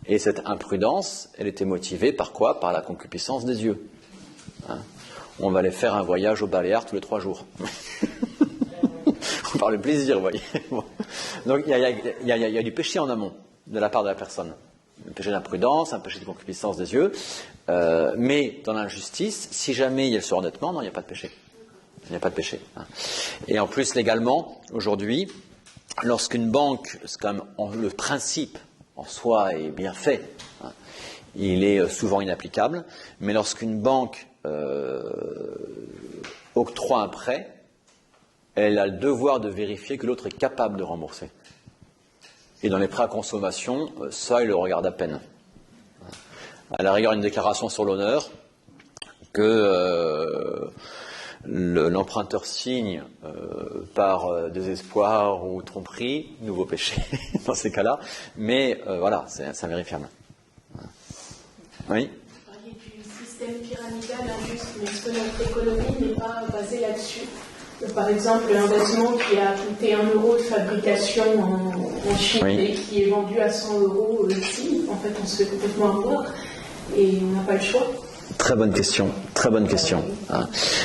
Et cette imprudence, elle était motivée par quoi ? Par la concupiscence des yeux. On va aller faire un voyage aux Baléares tous les 3 jours. Par le plaisir, vous voyez. Bon. Donc il y a du péché en amont de la part de la personne. Un péché d'imprudence, un péché de concupiscence des yeux. Mais dans l'injustice, si jamais il y a le surendettement, non, il n'y a pas de péché. Il n'y a pas de péché. Et en plus, légalement, aujourd'hui, lorsqu'une banque, c'est quand même le principe en soi est bien fait, il est souvent inapplicable, mais lorsqu'une banque octroie un prêt, elle a le devoir de vérifier que l'autre est capable de rembourser. Et dans les prêts à consommation, ça, il le regarde à peine. À la rigueur, une déclaration sur l'honneur que l'emprunteur signe par désespoir ou tromperie, nouveau péché dans ces cas-là, mais voilà, c'est invérifiable. Oui. Du système pyramidal injuste, mais est-ce que notre économie n'est pas basée là-dessus? Par exemple, un vêtement qui a coûté 1 euro de fabrication en Chine et qui est vendu à 100 euros ici, en fait, on se fait complètement avoir et on n'a pas le choix. Très bonne question, très bonne question.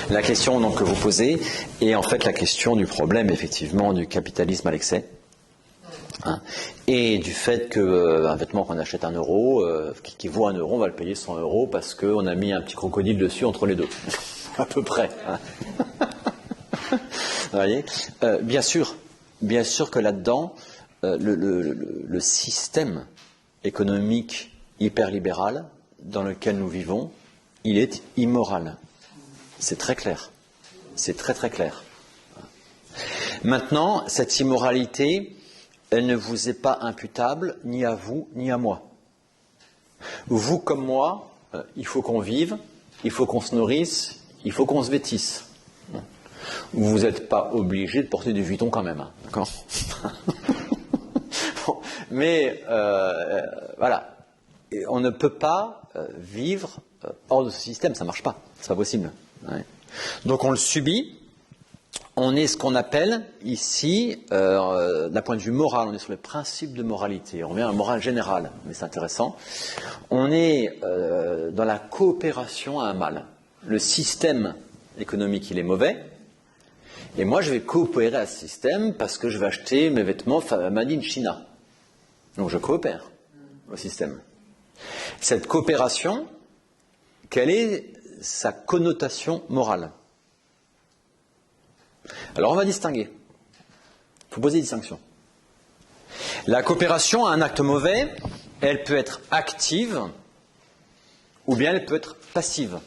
La question donc, que vous posez est en fait la question du problème, effectivement, du capitalisme à l'excès. Et du fait qu'un vêtement qu'on achète 1 euro, qui vaut 1 euro, on va le payer 100 euros parce qu'on a mis un petit crocodile dessus entre les deux. À peu près. Vous voyez, bien sûr que là-dedans, le système économique hyperlibéral dans lequel nous vivons, il est immoral. C'est très clair. C'est très très clair. Maintenant, cette immoralité, elle ne vous est pas imputable ni à vous ni à moi. Vous comme moi, il faut qu'on vive, il faut qu'on se nourrisse, il faut qu'on se vêtisse. Vous n'êtes pas obligé de porter du Vuitton quand même, d'accord? Bon, mais voilà, et on ne peut pas vivre hors de ce système, ça ne marche pas, c'est pas possible. Ouais. Donc on le subit, on est ce qu'on appelle ici, d'un point de vue moral, on est sur les principes de moralité, on revient à la morale générale, mais c'est intéressant, on est dans la coopération à un mal. Le système économique, il est mauvais, et moi je vais coopérer à ce système parce que je vais acheter mes vêtements made in China. Donc je coopère au système. Cette coopération, quelle est sa connotation morale? Alors on va distinguer. Il faut poser des distinctions. La coopération a un acte mauvais, elle peut être active ou bien elle peut être passive.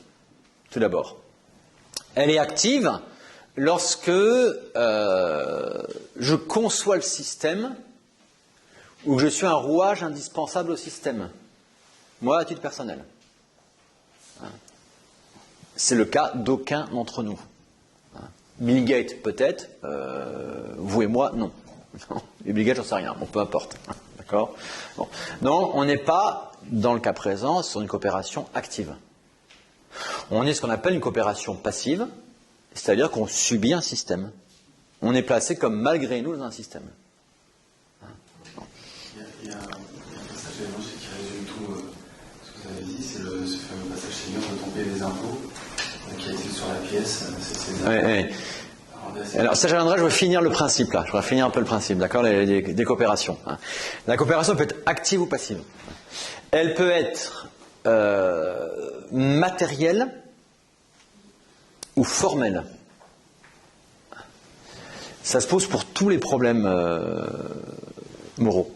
Tout d'abord. Elle est active lorsque je conçois le système ou que je suis un rouage indispensable au système. Moi, à titre personnel. C'est le cas d'aucun d'entre nous. Bill Gates, peut-être. Vous et moi, non. Et Bill Gates, j'en sais rien. Bon, peu importe. D'accord ? Bon. Donc, on n'est pas, dans le cas présent, sur une coopération active. On est ce qu'on appelle une coopération passive, c'est-à-dire qu'on subit un système. On est placé comme malgré nous dans un système. Il y a un passage de l'Évangile qui résume tout ce que vous avez dit, c'est ce fameux passage Seigneur de tomber les impôts, qui a été sur la pièce. Alors ça, j'aimerais, je vais finir le principe là. Je vais finir un peu le principe, d'accord, des coopérations. La coopération peut être active ou passive. Elle peut être matérielle ou formelle. Ça se pose pour tous les problèmes moraux.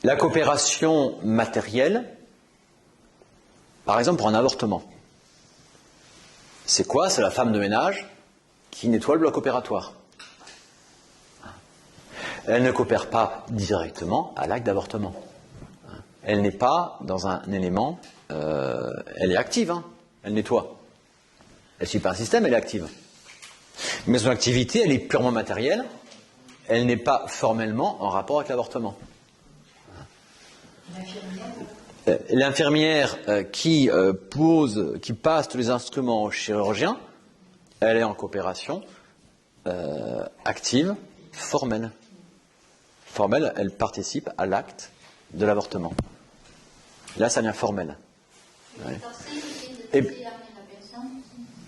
La coopération matérielle, par exemple pour un avortement. C'est quoi? C'est la femme de ménage qui nettoie le bloc opératoire. Elle ne coopère pas directement à l'acte d'avortement. Elle n'est pas dans un élément, elle est active, elle nettoie. Elle ne suit pas un système, elle est active. Mais son activité, elle est purement matérielle, elle n'est pas formellement en rapport avec l'avortement. L'infirmière qui passe tous les instruments au chirurgien, elle est en coopération active, formelle. Formelle, elle participe à l'acte de l'avortement. Là, ça devient formel. Ouais. Et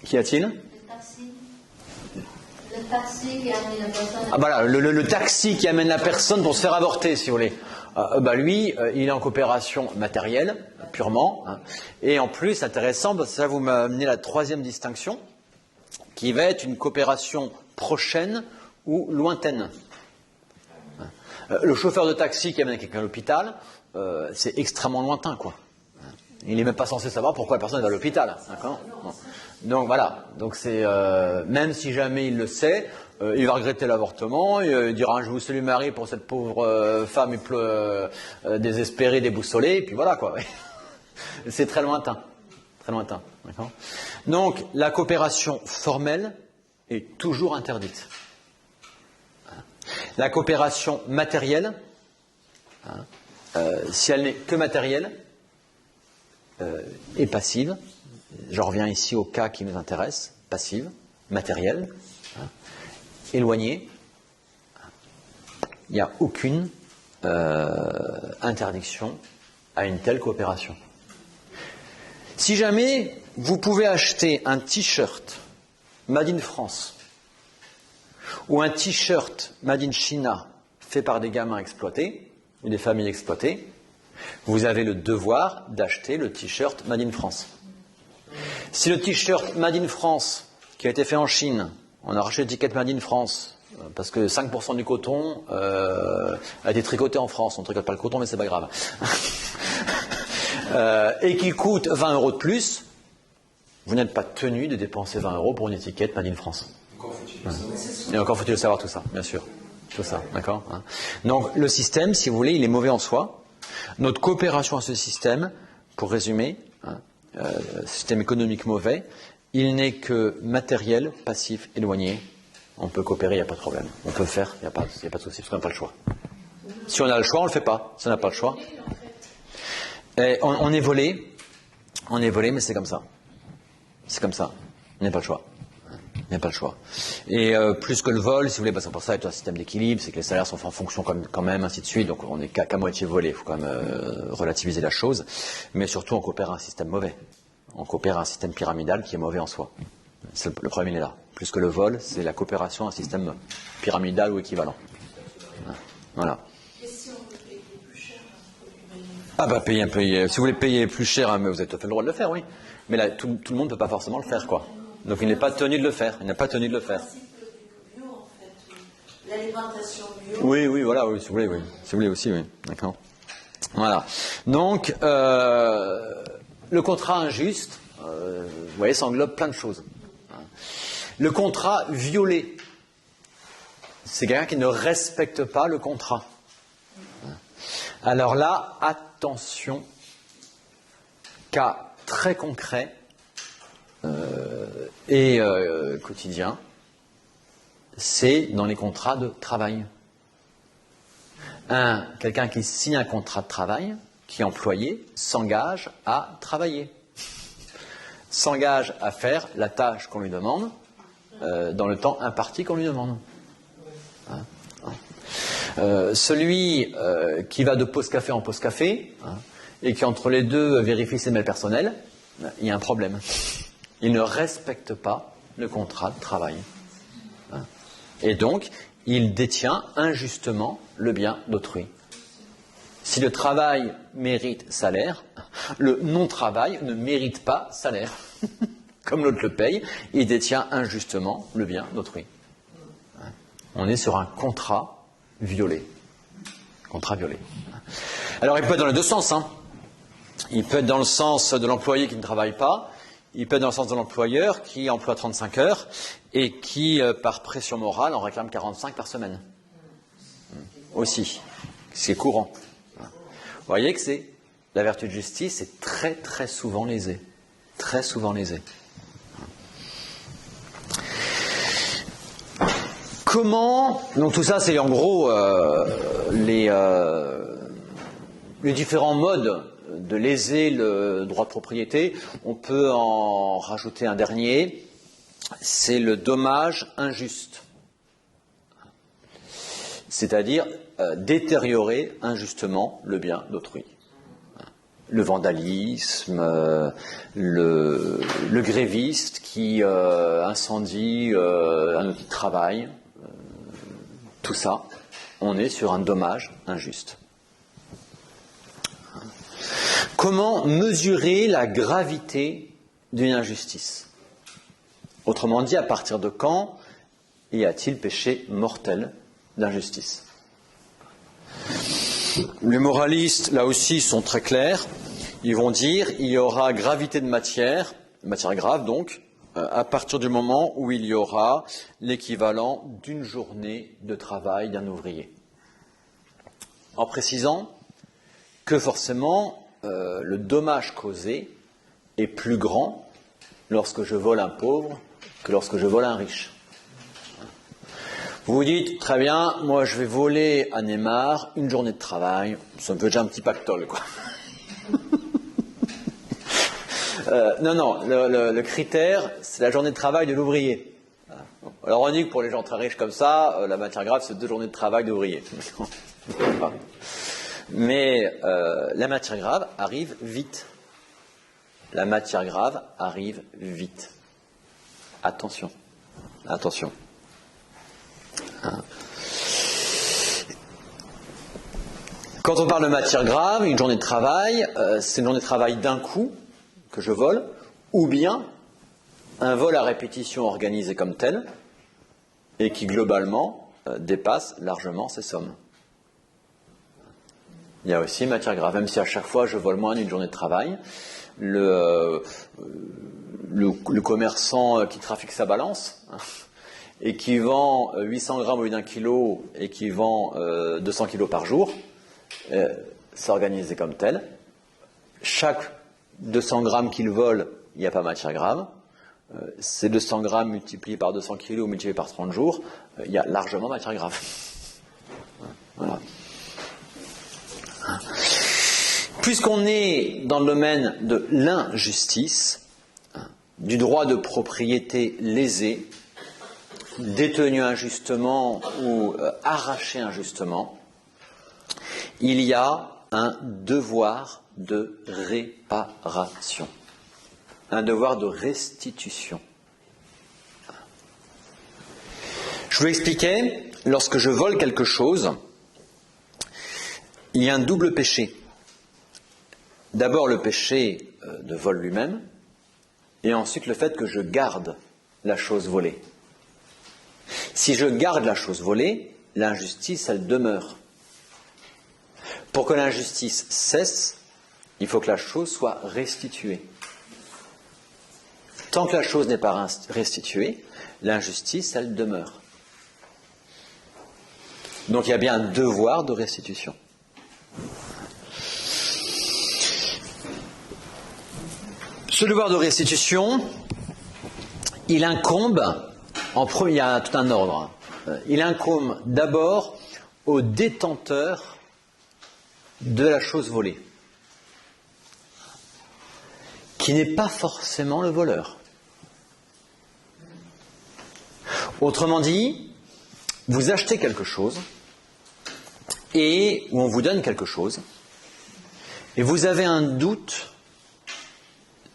qu'y a-t-il? Le taxi qui amène la personne. Ah voilà, le taxi qui amène la personne pour se faire avorter, si vous voulez. Lui, il est en coopération matérielle, purement. Et en plus, intéressant, parce que ça vous m'amenez la troisième distinction, qui va être une coopération prochaine ou lointaine. Le chauffeur de taxi qui amène quelqu'un à l'hôpital, c'est extrêmement lointain, quoi. Il n'est même pas censé savoir pourquoi la personne est à l'hôpital. D'accord ? Donc voilà, donc c'est même si jamais il le sait, il va regretter l'avortement, il dira je vous salue Marie pour cette pauvre femme désespérée, déboussolée, et puis voilà quoi. C'est très lointain, d'accord. Donc la coopération formelle est toujours interdite. La coopération matérielle, si elle n'est que matérielle, est passive. Je reviens ici au cas qui nous intéresse, passive, matérielle, éloignée. Il n'y a aucune interdiction à une telle coopération. Si jamais vous pouvez acheter un t-shirt Made in France ou un t-shirt Made in China fait par des gamins exploités ou des familles exploitées, vous avez le devoir d'acheter le t-shirt Made in France. Si le t-shirt Made in France, qui a été fait en Chine, on a racheté l'étiquette Made in France, parce que 5% du coton a été tricoté en France, on ne tricote pas le coton mais c'est pas grave, et qui coûte 20 € de plus, vous n'êtes pas tenu de dépenser 20 € pour une étiquette Made in France. Et encore faut-il le savoir tout ça, bien sûr. Tout ça, d'accord. Donc le système, si vous voulez, il est mauvais en soi. Notre coopération à ce système, pour résumer, système économique mauvais, il n'est que matériel, passif, éloigné. On peut coopérer, il n'y a pas de problème. On peut faire, il n'y a pas de souci, parce qu'on n'a pas le choix. Si on a le choix, on ne le fait pas. Si on n'a pas le choix. Et on est volé, mais c'est comme ça. C'est comme ça. On n'a pas le choix. Il n'y a pas le choix. Et plus que le vol, si vous voulez, c'est pour ça qu'il y a un système d'équilibre, c'est que les salaires sont faits en fonction quand même, ainsi de suite. Donc on n'est qu'à moitié volé. Il faut quand même relativiser la chose. Mais surtout, on coopère à un système mauvais. On coopère à un système pyramidal qui est mauvais en soi. Le problème, il est là. Plus que le vol, c'est la coopération à un système pyramidal ou équivalent. Voilà. Et si on veut payer plus cher Ah bah payer. Si vous voulez payer plus cher, mais vous avez tout à fait le droit de le faire, oui. Mais là, tout le monde ne peut pas forcément le faire, quoi. Donc il n'est pas tenu de le faire. Il n'est pas tenu de le faire. Bio, en fait, l'alimentation bio. Oui, voilà, oui, si vous voulez, oui. Si vous voulez aussi, oui. D'accord. Voilà. Donc, le contrat injuste, vous voyez, ça englobe plein de choses. Le contrat violé, c'est quelqu'un qui ne respecte pas le contrat. Alors là, attention, cas très concret et quotidien, c'est dans les contrats de travail. Quelqu'un qui signe un contrat de travail, qui est employé, s'engage à travailler, s'engage à faire la tâche qu'on lui demande dans le temps imparti qu'on lui demande. Celui qui va de pause café en pause café et qui entre les deux vérifie ses mails personnels, il y a un problème. Il ne respecte pas le contrat de travail. Et donc, il détient injustement le bien d'autrui. Si le travail mérite salaire, le non-travail ne mérite pas salaire. Comme l'autre le paye, il détient injustement le bien d'autrui. On est sur un contrat violé. Contrat violé. Alors il peut être dans les deux sens. Il peut être dans le sens de l'employé qui ne travaille pas, il peut être dans le sens de l'employeur qui emploie 35 heures et qui, par pression morale, en réclame 45 par semaine. Aussi. C'est courant. Vous voyez que la vertu de justice est très très souvent lésée. Très souvent lésée. Comment, donc tout ça c'est en gros les différents modes de léser le droit de propriété. On peut en rajouter un dernier, c'est le dommage injuste. C'est-à-dire détériorer injustement le bien d'autrui. Le vandalisme, le gréviste qui incendie un outil de travail, tout ça, on est sur un dommage injuste. Comment mesurer la gravité d'une injustice? Autrement dit, à partir de quand y a-t-il péché mortel d'injustice? Les moralistes, là aussi, sont très clairs. Ils vont dire il y aura gravité de matière grave donc, à partir du moment où il y aura l'équivalent d'une journée de travail d'un ouvrier. En précisant que forcément, le dommage causé est plus grand lorsque je vole un pauvre que lorsque je vole un riche. Vous vous dites, très bien, moi je vais voler à Neymar une journée de travail, ça me fait déjà un petit pactole, quoi. Non, le critère, c'est la journée de travail de l'ouvrier. Alors on dit que pour les gens très riches comme ça, la matière grave, c'est 2 journées de travail d'ouvrier. Mais la matière grave arrive vite. La matière grave arrive vite. Attention. Attention. Quand on parle de matière grave, une journée de travail, c'est une journée de travail d'un coup que je vole, ou bien un vol à répétition organisé comme tel, et qui globalement dépasse largement ces sommes. Il y a aussi matière grave, même si à chaque fois je vole moins d'une journée de travail, le commerçant qui trafique sa balance, et qui vend 800 grammes au lieu d'1 kilo, et qui vend 200 kilos par jour, c'est organisé comme tel. Chaque 200 grammes qu'il vole, il n'y a pas matière grave. Ces 200 grammes multipliés par 200 kilos multipliés par 30 jours, il y a largement matière grave. Voilà. Puisqu'on est dans le domaine de l'injustice, du droit de propriété lésé, détenu injustement ou arraché injustement, il y a un devoir de réparation, un devoir de restitution. Je vous expliquais, lorsque je vole quelque chose, il y a un double péché. D'abord le péché de vol lui-même, et ensuite le fait que je garde la chose volée. Si je garde la chose volée, l'injustice, elle demeure. Pour que l'injustice cesse, il faut que la chose soit restituée. Tant que la chose n'est pas restituée, l'injustice, elle demeure. Donc il y a bien un devoir de restitution. Ce devoir de restitution, il incombe, il y a tout un ordre, il incombe d'abord au détenteur de la chose volée, qui n'est pas forcément le voleur. Autrement dit, vous achetez quelque chose, ou on vous donne quelque chose, et vous avez un doute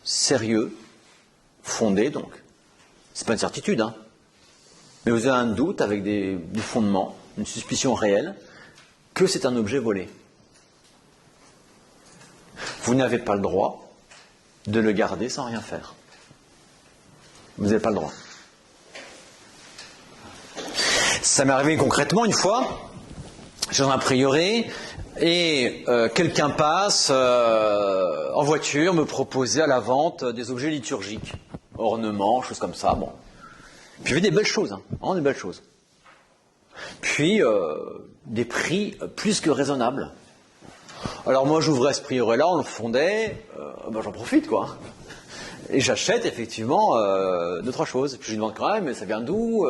sérieux, fondé donc, c'est pas une certitude, mais vous avez un doute avec des fondements, une suspicion réelle, que c'est un objet volé. Vous n'avez pas le droit de le garder sans rien faire. Vous n'avez pas le droit. Ça m'est arrivé concrètement une fois, j'étais dans un prieuré, et quelqu'un passe en voiture me proposait à la vente des objets liturgiques, ornements, choses comme ça. Bon. Puis il y avait des belles choses, vraiment des belles choses. Puis des prix plus que raisonnables. Alors moi j'ouvrais ce prieuré-là, on le fondait, j'en profite quoi. Et j'achète effectivement 2-3 choses. Puis je lui demande quand même, mais ça vient d'où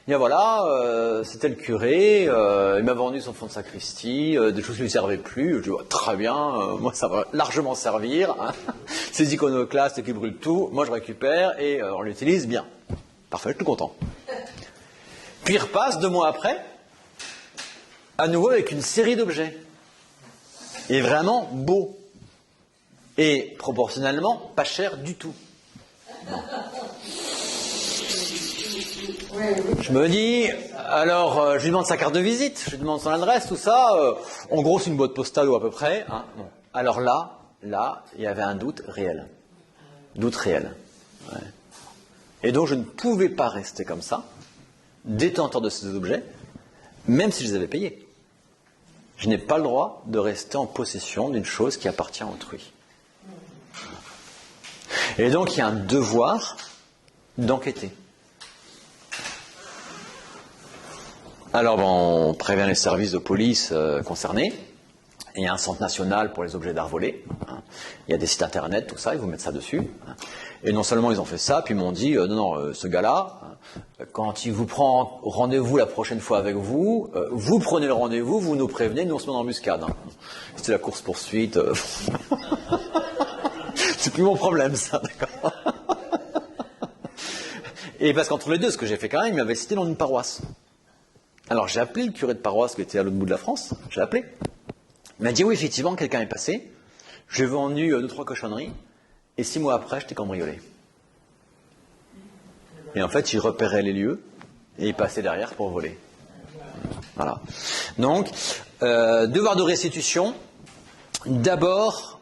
bien voilà, c'était le curé, il m'a vendu son fonds de sacristie, des choses qui ne lui servaient plus. Je dis très bien, moi ça va largement servir. Ces iconoclastes qui brûlent tout, moi je récupère et on l'utilise bien. Parfait, je suis tout content. Puis il repasse 2 mois après, à nouveau avec une série d'objets. Et vraiment beau. Et proportionnellement pas cher du tout. Non. Je me dis, alors je lui demande sa carte de visite, je lui demande son adresse, tout ça. En gros c'est une boîte postale ou à peu près. Bon. Alors là, il y avait un doute réel. Doute réel. Ouais. Et donc je ne pouvais pas rester comme ça, détenteur de ces objets, même si je les avais payés. Je n'ai pas le droit de rester en possession d'une chose qui appartient à autrui. Et donc il y a un devoir d'enquêter. Alors, on prévient les services de police concernés. Il y a un centre national pour les objets d'art volés. Il y a des sites internet, tout ça, ils vous mettent ça dessus. Et non seulement ils ont fait ça, puis ils m'ont dit, non, ce gars-là, quand il vous prend rendez-vous la prochaine fois avec vous, vous prenez le rendez-vous, vous nous prévenez, nous on se met en embuscade. C'était la course-poursuite. C'est plus mon problème, ça, d'accord. Et parce qu'entre les deux, ce que j'ai fait quand même, il m'avait cité dans une paroisse. Alors j'ai appelé le curé de paroisse qui était à l'autre bout de la France, j'ai appelé. Il m'a dit, oui, effectivement, quelqu'un est passé, j'ai vendu 2-3 cochonneries, et 6 mois après, j'étais cambriolé. Et en fait, il repérait les lieux, et il passait derrière pour voler. Voilà. Donc, devoir de restitution, d'abord,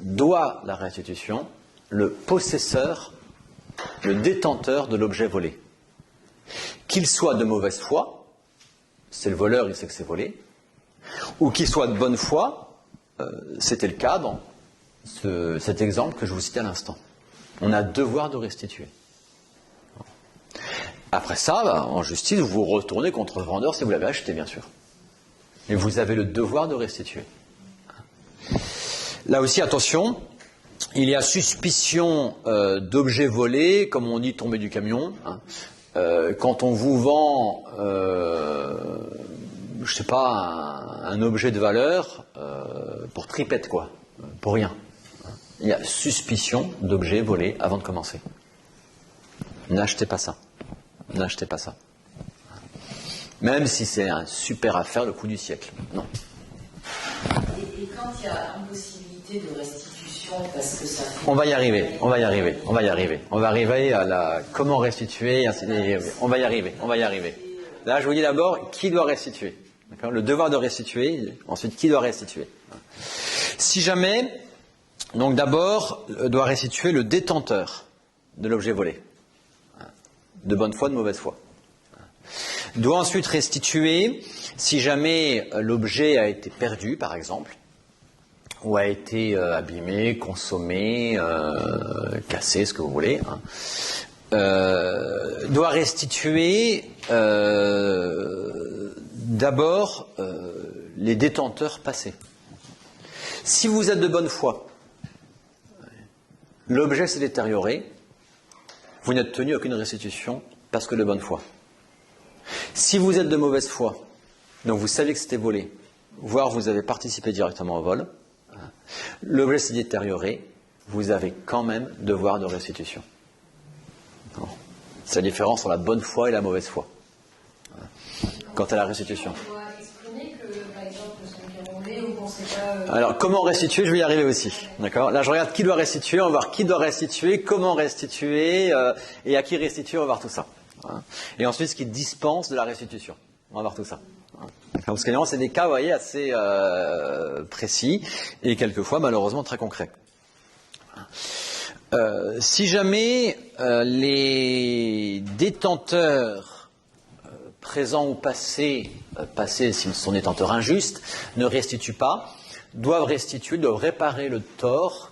doit la restitution le possesseur, le détenteur de l'objet volé. Qu'il soit de mauvaise foi, c'est le voleur, il sait que c'est volé, ou qu'il soit de bonne foi, c'était le cas dans cet exemple que je vous citais à l'instant. On a devoir de restituer. Après ça, en justice, vous retournez contre le vendeur si vous l'avez acheté, bien sûr. Mais vous avez le devoir de restituer. Là aussi, attention, il y a suspicion d'objets volés, comme on dit tomber du camion. Quand on vous vend, je sais pas, un objet de valeur pour tripette, quoi, pour rien. Il y a suspicion d'objets volés avant de commencer. N'achetez pas ça. N'achetez pas ça. Même si c'est un super affaire, le coup du siècle. Non. Et quand il y a impossibilité de restitution, parce que ça fait... On va y arriver. On va arriver à la comment restituer. On va y arriver. Là, je vous dis d'abord qui doit restituer. D'accord ? Le devoir de restituer. Ensuite, qui doit restituer. Si jamais, donc d'abord, doit restituer le détenteur de l'objet volé. De bonne foi, de mauvaise foi. Doit ensuite restituer si jamais l'objet a été perdu, par exemple, ou a été abîmé, consommé, cassé, ce que vous voulez. Doit restituer d'abord les détenteurs passés. Si vous êtes de bonne foi, l'objet s'est détérioré, vous n'êtes tenu à aucune restitution parce que de bonne foi. Si vous êtes de mauvaise foi, donc vous savez que c'était volé, voire vous avez participé directement au vol, l'objet s'est détérioré, vous avez quand même devoir de restitution. C'est la différence entre la bonne foi et la mauvaise foi. Quant à la restitution. On doit exprimer que, par exemple, son bien volé ou qu'on ne sait pas... Alors, comment restituer, je vais y arriver aussi. D'accord ? Là, je regarde qui doit restituer, on va voir qui doit restituer, comment restituer, et à qui restituer, on va voir tout ça. Et ensuite, ce qui dispense de la restitution. On va voir tout ça. Parce que c'est des cas, vous voyez, assez précis, et quelquefois, malheureusement, très concrets. Si jamais les détenteurs présents ou passés s'ils sont détenteurs injustes, ne restituent pas, doivent restituer, doivent réparer le tort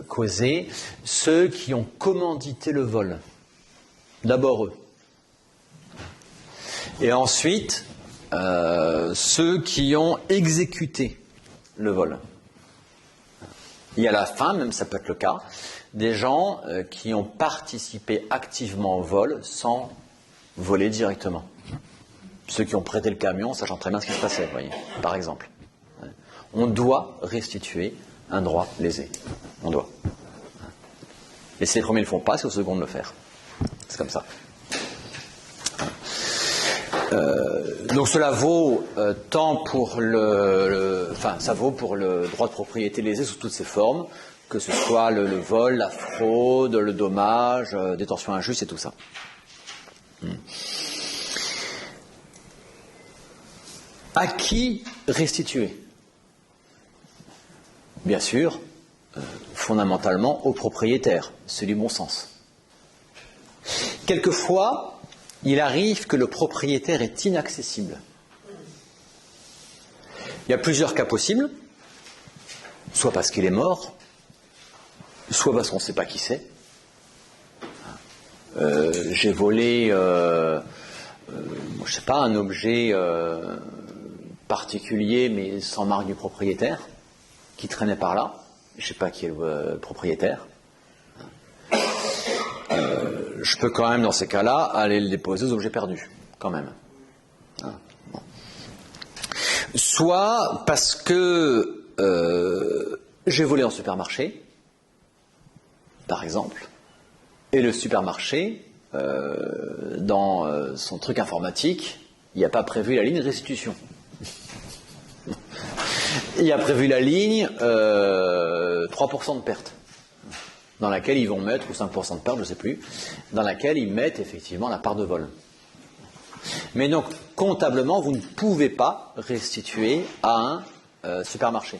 causé, ceux qui ont commandité le vol. D'abord eux. Et ensuite, ceux qui ont exécuté le vol. Il y a à la fin, même ça peut être le cas, des gens qui ont participé activement au vol sans voler directement. Ceux qui ont prêté le camion, sachant très bien ce qui se passait, vous voyez, par exemple. On doit restituer un droit lésé. On doit. Et si les premiers ne le font pas, c'est aux seconds de le faire. C'est comme ça. Donc cela vaut tant pour ça vaut pour le droit de propriété lésé sous toutes ses formes, que ce soit le vol, la fraude, le dommage, détention injuste et tout ça. À qui restituer ? Bien sûr, fondamentalement au propriétaire, c'est du bon sens. Quelquefois, il arrive que le propriétaire est inaccessible. Il y a plusieurs cas possibles, soit parce qu'il est mort, soit parce qu'on ne sait pas qui c'est, j'ai volé, je sais pas, un objet particulier, mais sans marque du propriétaire, qui traînait par là. Je sais pas qui est le propriétaire. Je peux quand même, dans ces cas-là, aller le déposer aux objets perdus, quand même. Bon. Soit parce que j'ai volé en supermarché, par exemple, et le supermarché, dans son truc informatique, il n'y a pas prévu la ligne restitution. Il y a prévu la ligne 3% de perte, dans laquelle ils vont mettre, ou 5% de perte, je ne sais plus, dans laquelle ils mettent effectivement la part de vol. Mais donc, comptablement, vous ne pouvez pas restituer à un supermarché.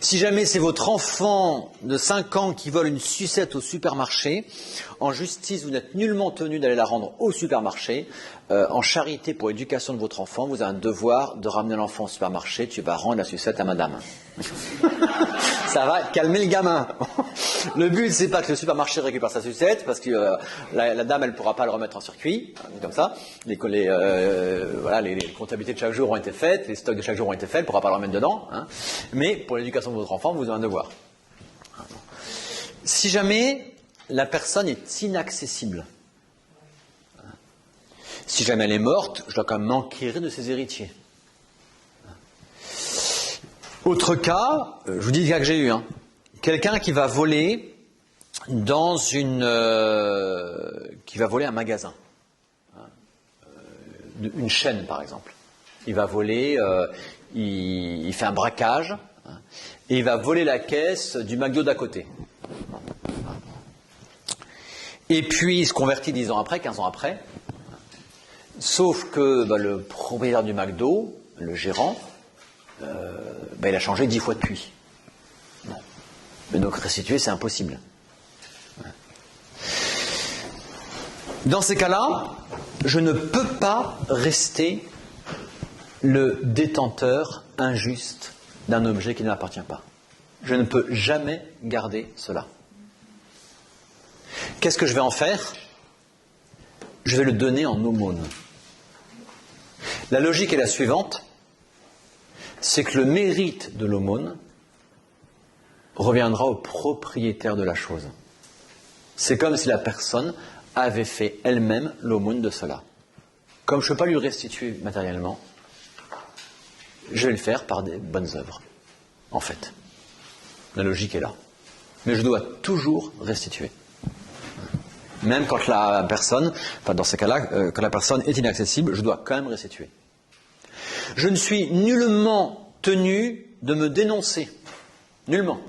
Si jamais c'est votre enfant de 5 ans qui vole une sucette au supermarché, en justice, vous n'êtes nullement tenu d'aller la rendre au supermarché. En charité pour l'éducation de votre enfant, vous avez un devoir de ramener l'enfant au supermarché. Tu vas rendre la sucette à madame. Ça va calmer le gamin. Le but, c'est pas que le supermarché récupère sa sucette, parce que la dame, elle pourra pas le remettre en circuit, comme ça. Les comptabilités de chaque jour ont été faites, les stocks de chaque jour ont été faits, elle pourra pas le remettre dedans. Hein. Mais pour l'éducation de votre enfant, vous avez un devoir. Si jamais la personne est inaccessible, si jamais elle est morte, je dois quand même m'enquérir de ses héritiers. Autre cas, je vous dis le cas que j'ai eu, quelqu'un qui va voler dans qui va voler un magasin, une chaîne par exemple. Il va voler, il fait un braquage, et il va voler la caisse du McDo d'à côté. Et puis il se convertit 10 ans après, 15 ans après, sauf que le propriétaire du McDo, le gérant, il a changé 10 fois depuis. Bon. Mais donc restituer, c'est impossible. Dans ces cas-là, je ne peux pas rester le détenteur injuste d'un objet qui ne m'appartient pas. Je ne peux jamais garder cela. Qu'est-ce que je vais en faire? Je vais le donner en aumône. La logique est la suivante, c'est que le mérite de l'aumône reviendra au propriétaire de la chose. C'est comme si la personne avait fait elle-même l'aumône de cela. Comme je ne peux pas lui restituer matériellement, je vais le faire par des bonnes œuvres, en fait. La logique est là. Mais je dois toujours restituer. Même quand la personne, dans ces cas-là, quand la personne est inaccessible, je dois quand même restituer. Je ne suis nullement tenu de me dénoncer. Nullement.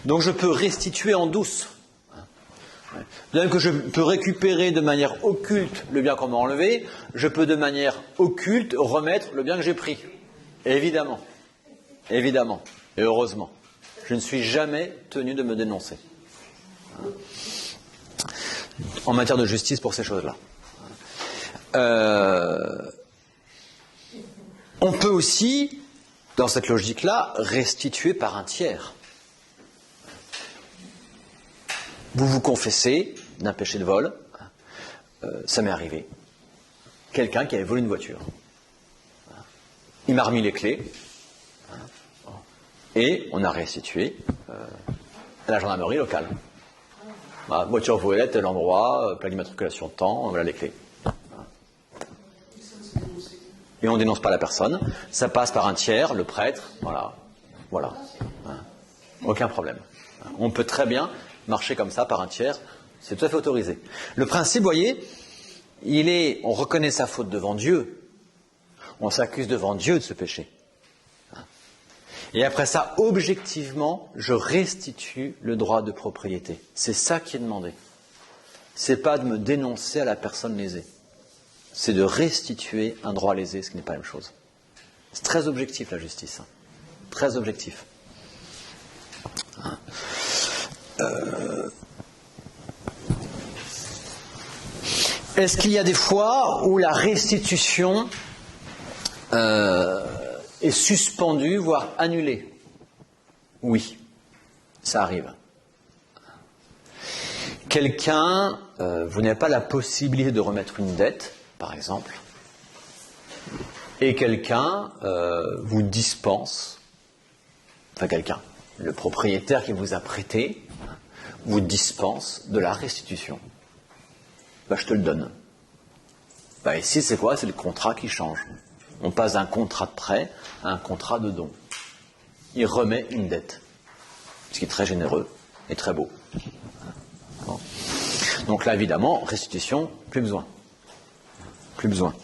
Donc je peux restituer en douce. De même que je peux récupérer de manière occulte le bien qu'on m'a enlevé, je peux de manière occulte remettre le bien que j'ai pris. Évidemment. Évidemment. Et heureusement. Je ne suis jamais tenu de me dénoncer. En matière de justice pour ces choses-là. On peut aussi, dans cette logique-là, restituer par un tiers. Vous vous confessez d'un péché de vol, ça m'est arrivé. Quelqu'un qui avait volé une voiture. Il m'a remis les clés, et on a restitué à la gendarmerie locale. Voilà, voiture volée, tel endroit, plaque d'immatriculation de temps, voilà les clés. Et on ne dénonce pas la personne, ça passe par un tiers, le prêtre, voilà. Aucun problème. On peut très bien marcher comme ça par un tiers, c'est tout à fait autorisé. Le principe, vous voyez, on reconnaît sa faute devant Dieu, on s'accuse devant Dieu de ce péché. Et après ça, objectivement, je restitue le droit de propriété. C'est ça qui est demandé. C'est pas de me dénoncer à la personne lésée. C'est de restituer un droit lésé, ce qui n'est pas la même chose. C'est très objectif, la justice. Très objectif. Est-ce qu'il y a des fois où la restitution est suspendue, voire annulée? Oui, ça arrive. quelqu'un, vous n'avez pas la possibilité de remettre une dette, par exemple, et quelqu'un vous dispense, enfin quelqu'un, le propriétaire qui vous a prêté, vous dispense de la restitution. Ben, je te le donne. Ben, ici, c'est quoi? C'est le contrat qui change. On passe d'un contrat de prêt à un contrat de don. Il remet une dette, ce qui est très généreux et très beau. Bon. Donc là, évidemment, restitution, plus besoin. Plus besoin.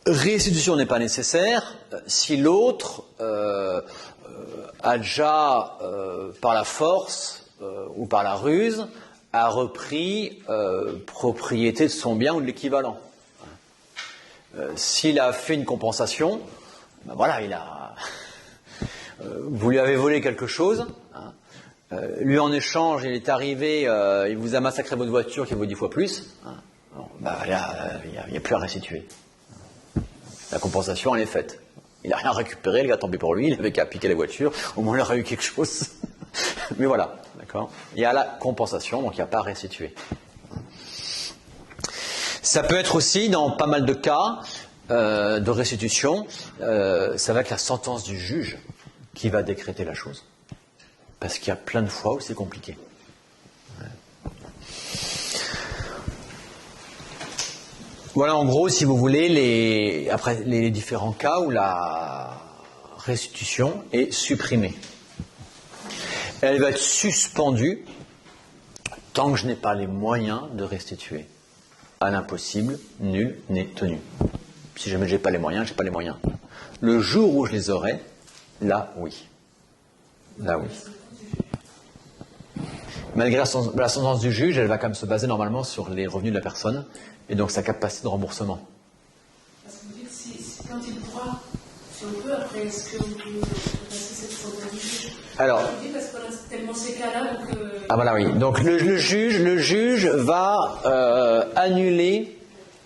Restitution n'est pas nécessaire si l'autre a déjà, par la force ou par la ruse, a repris propriété de son bien ou de l'équivalent. S'il a fait une compensation, ben voilà, vous lui avez volé quelque chose, hein, lui en échange, il est arrivé, il vous a massacré votre voiture qui vaut 10 fois plus, hein, bon, ben là, il n'y a plus à restituer. La compensation, elle est faite. Il n'a rien récupéré, le gars, tant pis pour lui, il n'avait qu'à piquer la voiture, au moins il aurait eu quelque chose. Mais voilà, d'accord. Il y a la compensation, donc il n'y a pas à restituer. Ça peut être aussi, dans pas mal de cas de restitution, ça va être la sentence du juge qui va décréter la chose. Parce qu'il y a plein de fois où c'est compliqué. Voilà en gros, si vous voulez, les différents cas où la restitution est supprimée. Elle va être suspendue tant que je n'ai pas les moyens de restituer. À l'impossible, nul n'est tenu. Si jamais je n'ai pas les moyens, je n'ai pas les moyens. Le jour où je les aurai, là oui. Là oui. Malgré la sentence du juge, elle va quand même se baser normalement sur les revenus de la personne et donc sa capacité de remboursement. Parce que vous dites, quand il pourra, si on peut, après, est-ce que vous pouvez passer cette sentence du juge? Alors, je dis parce qu'on a tellement ces cas-là, donc... Ah voilà, oui. Donc le juge va annuler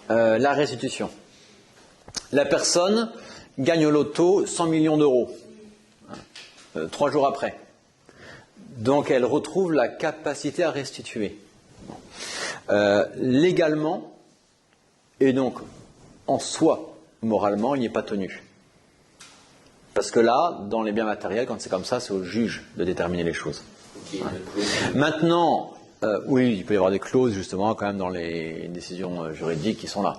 la restitution. La personne gagne au loto 100 millions d'euros 3 jours après. Donc elle retrouve la capacité à restituer. Légalement, et donc en soi, moralement, il n'y est pas tenu. Parce que là, dans les biens matériels, quand c'est comme ça, c'est au juge de déterminer les choses. Maintenant, oui, il peut y avoir des clauses justement quand même dans les décisions juridiques qui sont là.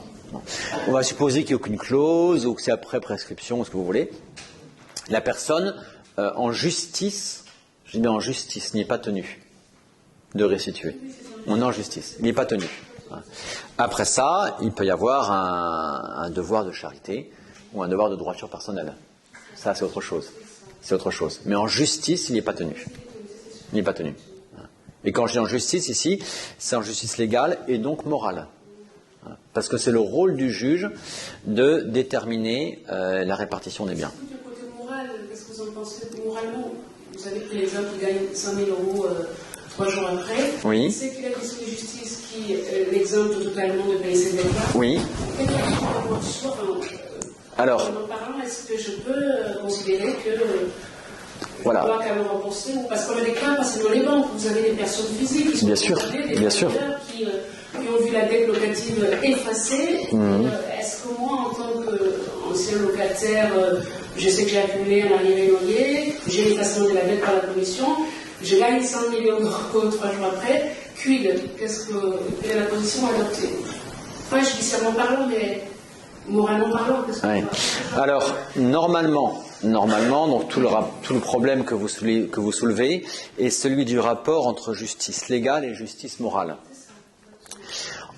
On va supposer qu'il n'y a aucune clause ou que c'est après prescription ou ce que vous voulez. La personne, en justice, je dis bien en justice, n'y est pas tenue de restituer. On est en justice, il n'y est pas tenu. Après ça, il peut y avoir un devoir de charité ou un devoir de droiture personnelle. Ça, c'est autre chose. C'est autre chose. Mais en justice, il n'y est pas tenu. Il n'est pas tenu. Et quand je dis en justice ici, c'est en justice légale et donc morale. Parce que c'est le rôle du juge de déterminer la répartition des biens. Du côté moral, qu'est-ce que vous en pensez moralement? Vous avez pris l'exemple qui gagne 100 000 euros 3 jours après. Oui. C'est qu'il a décidé de justice qui l'exemple totalement de payer ses dettes. Oui. Alors. En parlant, est-ce que je peux considérer que voilà. Je dois quand même rembourser, parce qu'on a des cas, parce que dans les banques, vous avez des personnes physiques qui sont bien sûr, bien sûr. Qui ont vu la dette locative effacée. Est-ce que moi, en tant qu'ancien locataire, je sais que j'ai accumulé un arriéré loyer, j'ai l'effacement de la dette par la commission, je gagne 100 millions d'euros 3 jours après, quelle est la position adoptée? Pas judiciairement parlant, mais moralement parlant. Ouais. Alors, normalement, donc tout le problème que vous soulevez est celui du rapport entre justice légale et justice morale.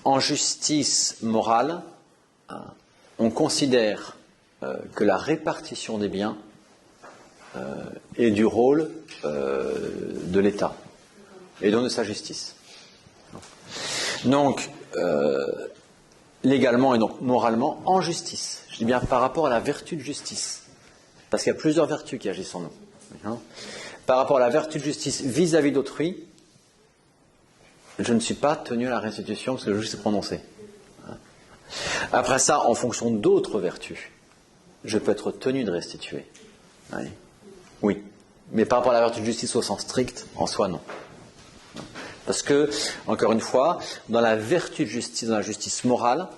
En justice morale, on considère que la répartition des biens est du rôle de l'État et donc de sa justice. Donc, légalement et donc moralement, en justice, je dis bien par rapport à la vertu de justice. Parce qu'il y a plusieurs vertus qui agissent en nous. Par rapport à la vertu de justice vis-à-vis d'autrui, je ne suis pas tenu à la restitution parce que le juge s'est prononcé. Après ça, en fonction d'autres vertus, je peux être tenu de restituer. Oui. Mais par rapport à la vertu de justice au sens strict, en soi, non. Parce que, encore une fois, dans la vertu de justice, dans la justice morale,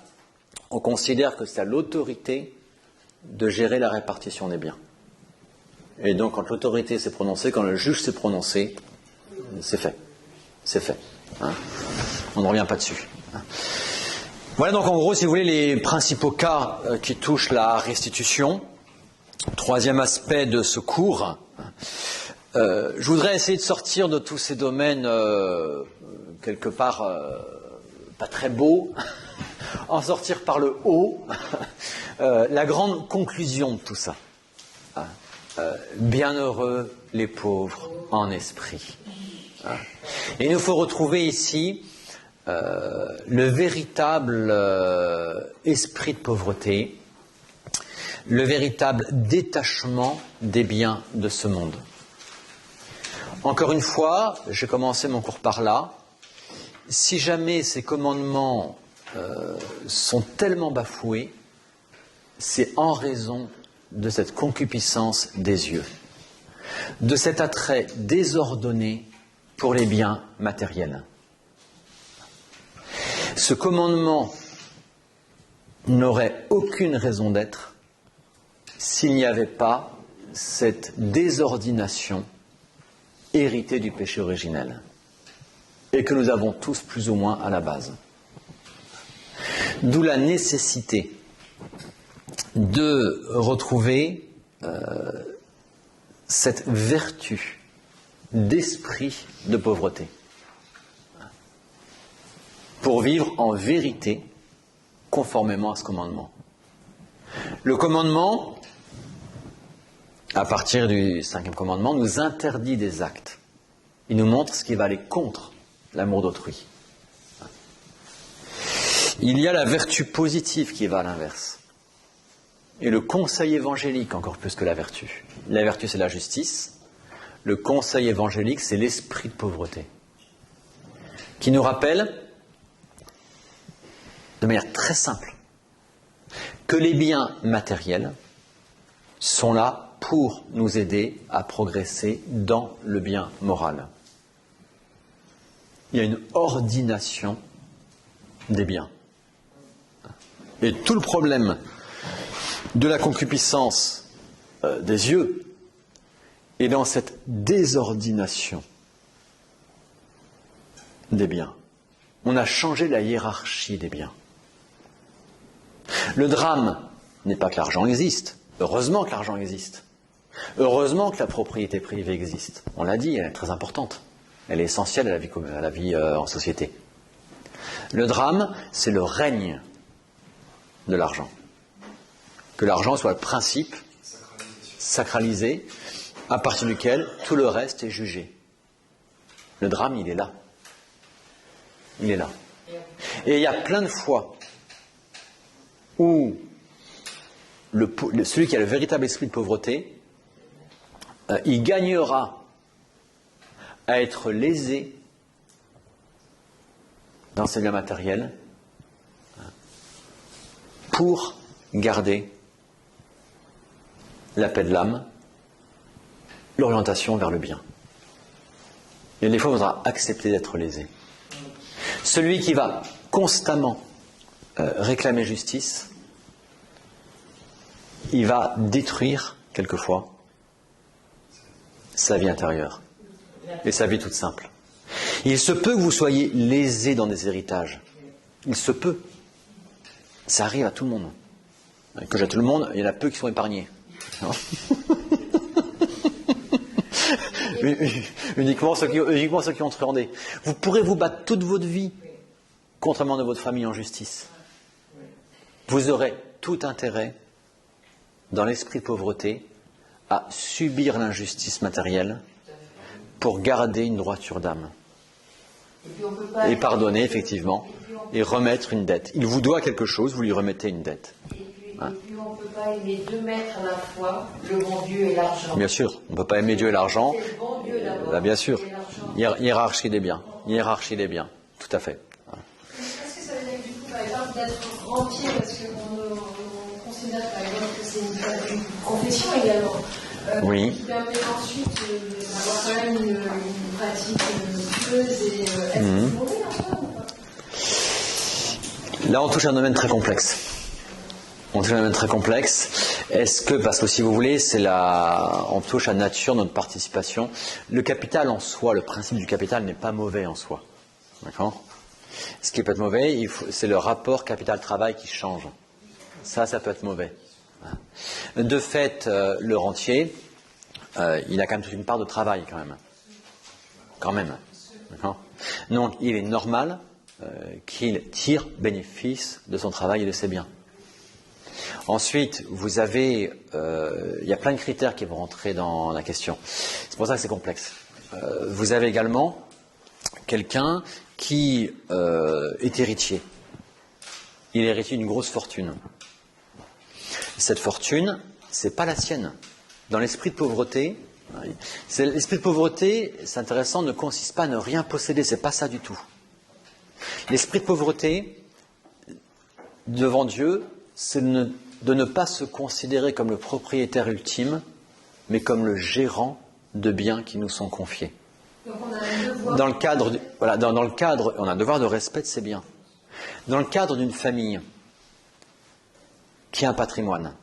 on considère que c'est à l'autorité de gérer la répartition des biens. Et donc, quand l'autorité s'est prononcée, quand le juge s'est prononcé, c'est fait. C'est fait. Hein. On ne revient pas dessus. Hein. Voilà donc en gros, si vous voulez, les principaux cas qui touchent la restitution. Troisième aspect de ce cours. Je voudrais essayer de sortir de tous ces domaines quelque part pas très beaux, en sortir par le haut. La grande conclusion de tout ça. Bienheureux les pauvres en esprit. Et il nous faut retrouver ici le véritable esprit de pauvreté, le véritable détachement des biens de ce monde. Encore une fois, j'ai commencé mon cours par là. Si jamais ces commandements sont tellement bafoués, c'est en raison de cette concupiscence des yeux, de cet attrait désordonné pour les biens matériels. Ce commandement n'aurait aucune raison d'être s'il n'y avait pas cette désordination héritée du péché originel et que nous avons tous plus ou moins à la base. D'où la nécessité de retrouver cette vertu d'esprit de pauvreté pour vivre en vérité conformément à ce commandement. Le commandement, à partir du 5e commandement, nous interdit des actes. Il nous montre ce qui va aller contre l'amour d'autrui. Il y a la vertu positive qui va à l'inverse. Et le conseil évangélique, encore plus que la vertu. La vertu, c'est la justice. Le conseil évangélique, c'est l'esprit de pauvreté. Qui nous rappelle, de manière très simple, que les biens matériels sont là pour nous aider à progresser dans le bien moral. Il y a une ordination des biens. Et tout le problème de la concupiscence des yeux est dans cette désordination des biens. On a changé la hiérarchie des biens. Le drame n'est pas que l'argent existe. Heureusement que l'argent existe. Heureusement que la propriété privée existe. On l'a dit, elle est très importante. Elle est essentielle à la vie en société. Le drame, c'est le règne de l'argent. Que l'argent soit le principe sacralisé à partir duquel tout le reste est jugé. Le drame, il est là. Il est là. Et il y a plein de fois où celui qui a le véritable esprit de pauvreté, il gagnera à être lésé dans ses biens matériels pour garder la paix de l'âme, l'orientation vers le bien. Et des fois, il faudra accepter d'être lésé. Celui qui va constamment réclamer justice, il va détruire, quelquefois, sa vie intérieure et sa vie toute simple. Il se peut que vous soyez lésé dans des héritages. Il se peut. Ça arrive à tout le monde. Que j'ai à tout le monde, il y en a peu qui sont épargnés. uniquement ceux qui ont truandé. Vous pourrez vous battre toute votre vie contre un membre de votre famille en justice. Vous aurez tout intérêt, dans l'esprit de pauvreté, à subir l'injustice matérielle pour garder une droiture d'âme. Et pardonner, effectivement, et remettre une dette. Il vous doit quelque chose, vous lui remettez une dette. Et puis on ne peut pas aimer deux maîtres à la fois, le bon Dieu et l'argent. Bien sûr, on ne peut pas aimer Dieu et l'argent. C'est le bon Dieu d'abord. Bien sûr. Hiérarchie des biens. Hiérarchie des biens. Tout à fait. Est-ce que ça veut dire du coup, par exemple, d'être rentier, parce qu'on considère par exemple que c'est une confession également. Oui. Qui permet ensuite d'avoir quand même une pratique pieuse et est-ce que c'est mauvais en soi ou pas? Là, on touche à un domaine très complexe. On touche à un domaine très complexe. Est-ce que, parce que si vous voulez, on touche à la nature, notre participation. Le capital en soi, le principe du capital n'est pas mauvais en soi. D'accord? Ce qui peut être mauvais, c'est le rapport capital-travail qui change. Ça peut être mauvais. De fait, le rentier, il a quand même toute une part de travail, quand même. Quand même. D'accord? Donc, il est normal qu'il tire bénéfice de son travail et de ses biens. Ensuite, vous avez, il y a plein de critères qui vont rentrer dans la question. C'est pour ça que c'est complexe. Vous avez également quelqu'un qui est héritier. Il est héritier d'une grosse fortune. Cette fortune, c'est pas la sienne. Dans l'esprit de pauvreté, l'esprit de pauvreté, c'est intéressant, ne consiste pas à ne rien posséder. C'est pas ça du tout. L'esprit de pauvreté, devant Dieu, c'est de ne pas se considérer comme le propriétaire ultime, mais comme le gérant de biens qui nous sont confiés. Donc on a un devoir. Dans le cadre, on a un devoir de respect de ces biens. Dans le cadre d'une famille qui a un patrimoine,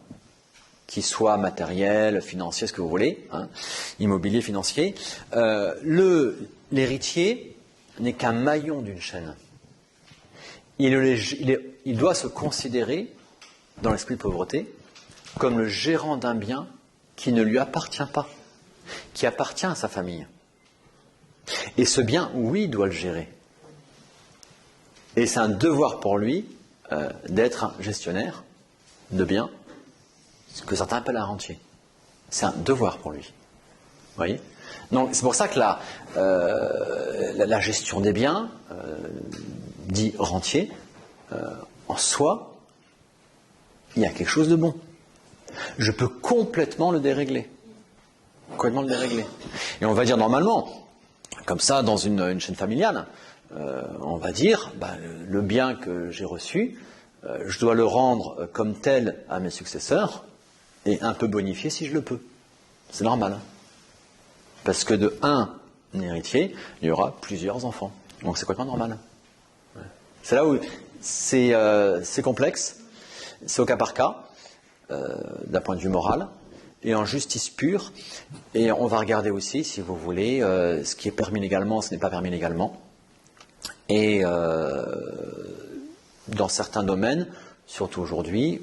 qui soit matériel, financier, ce que vous voulez, immobilier, financier, l'héritier n'est qu'un maillon d'une chaîne. Il doit se considérer, dans l'esprit de pauvreté, comme le gérant d'un bien qui ne lui appartient pas, qui appartient à sa famille. Et ce bien, oui, il doit le gérer. Et c'est un devoir pour lui d'être un gestionnaire de biens, ce que certains appellent un rentier. C'est un devoir pour lui. Vous voyez ? Donc c'est pour ça que la gestion des biens, dit rentier, en soi, il y a quelque chose de bon. Je peux complètement le dérégler. Complètement le dérégler. Et on va dire normalement, comme ça, dans une chaîne familiale, on va dire, le bien que j'ai reçu, je dois le rendre comme tel à mes successeurs et un peu bonifié si je le peux. C'est normal. Parce que de un héritier, il y aura plusieurs enfants. Donc c'est complètement normal. C'est là où c'est complexe, c'est au cas par cas, d'un point de vue moral, et en justice pure. Et on va regarder aussi, si vous voulez, ce qui est permis légalement, ce n'est pas permis légalement. Et dans certains domaines, surtout aujourd'hui,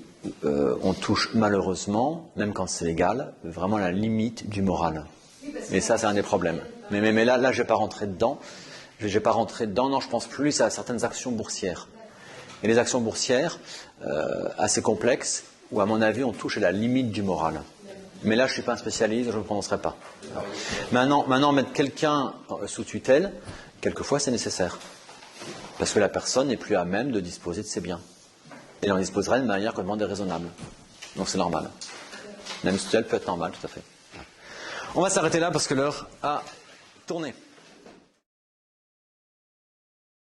on touche malheureusement, même quand c'est légal, vraiment à la limite du moral. Et ça, c'est un des problèmes. Mais là, je ne vais pas rentrer dedans. Je vais pas rentrer dedans. Non, je pense plus à certaines actions boursières. Et les actions boursières, assez complexes, où à mon avis, on touche à la limite du moral. Mais là, je ne suis pas un spécialiste, je ne me prononcerai pas. Maintenant, mettre quelqu'un sous tutelle, quelquefois, c'est nécessaire. Parce que la personne n'est plus à même de disposer de ses biens. Et elle en disposera de manière complètement déraisonnable. Donc c'est normal. Même sous tutelle peut être normal, tout à fait. On va s'arrêter là parce que l'heure a tourné.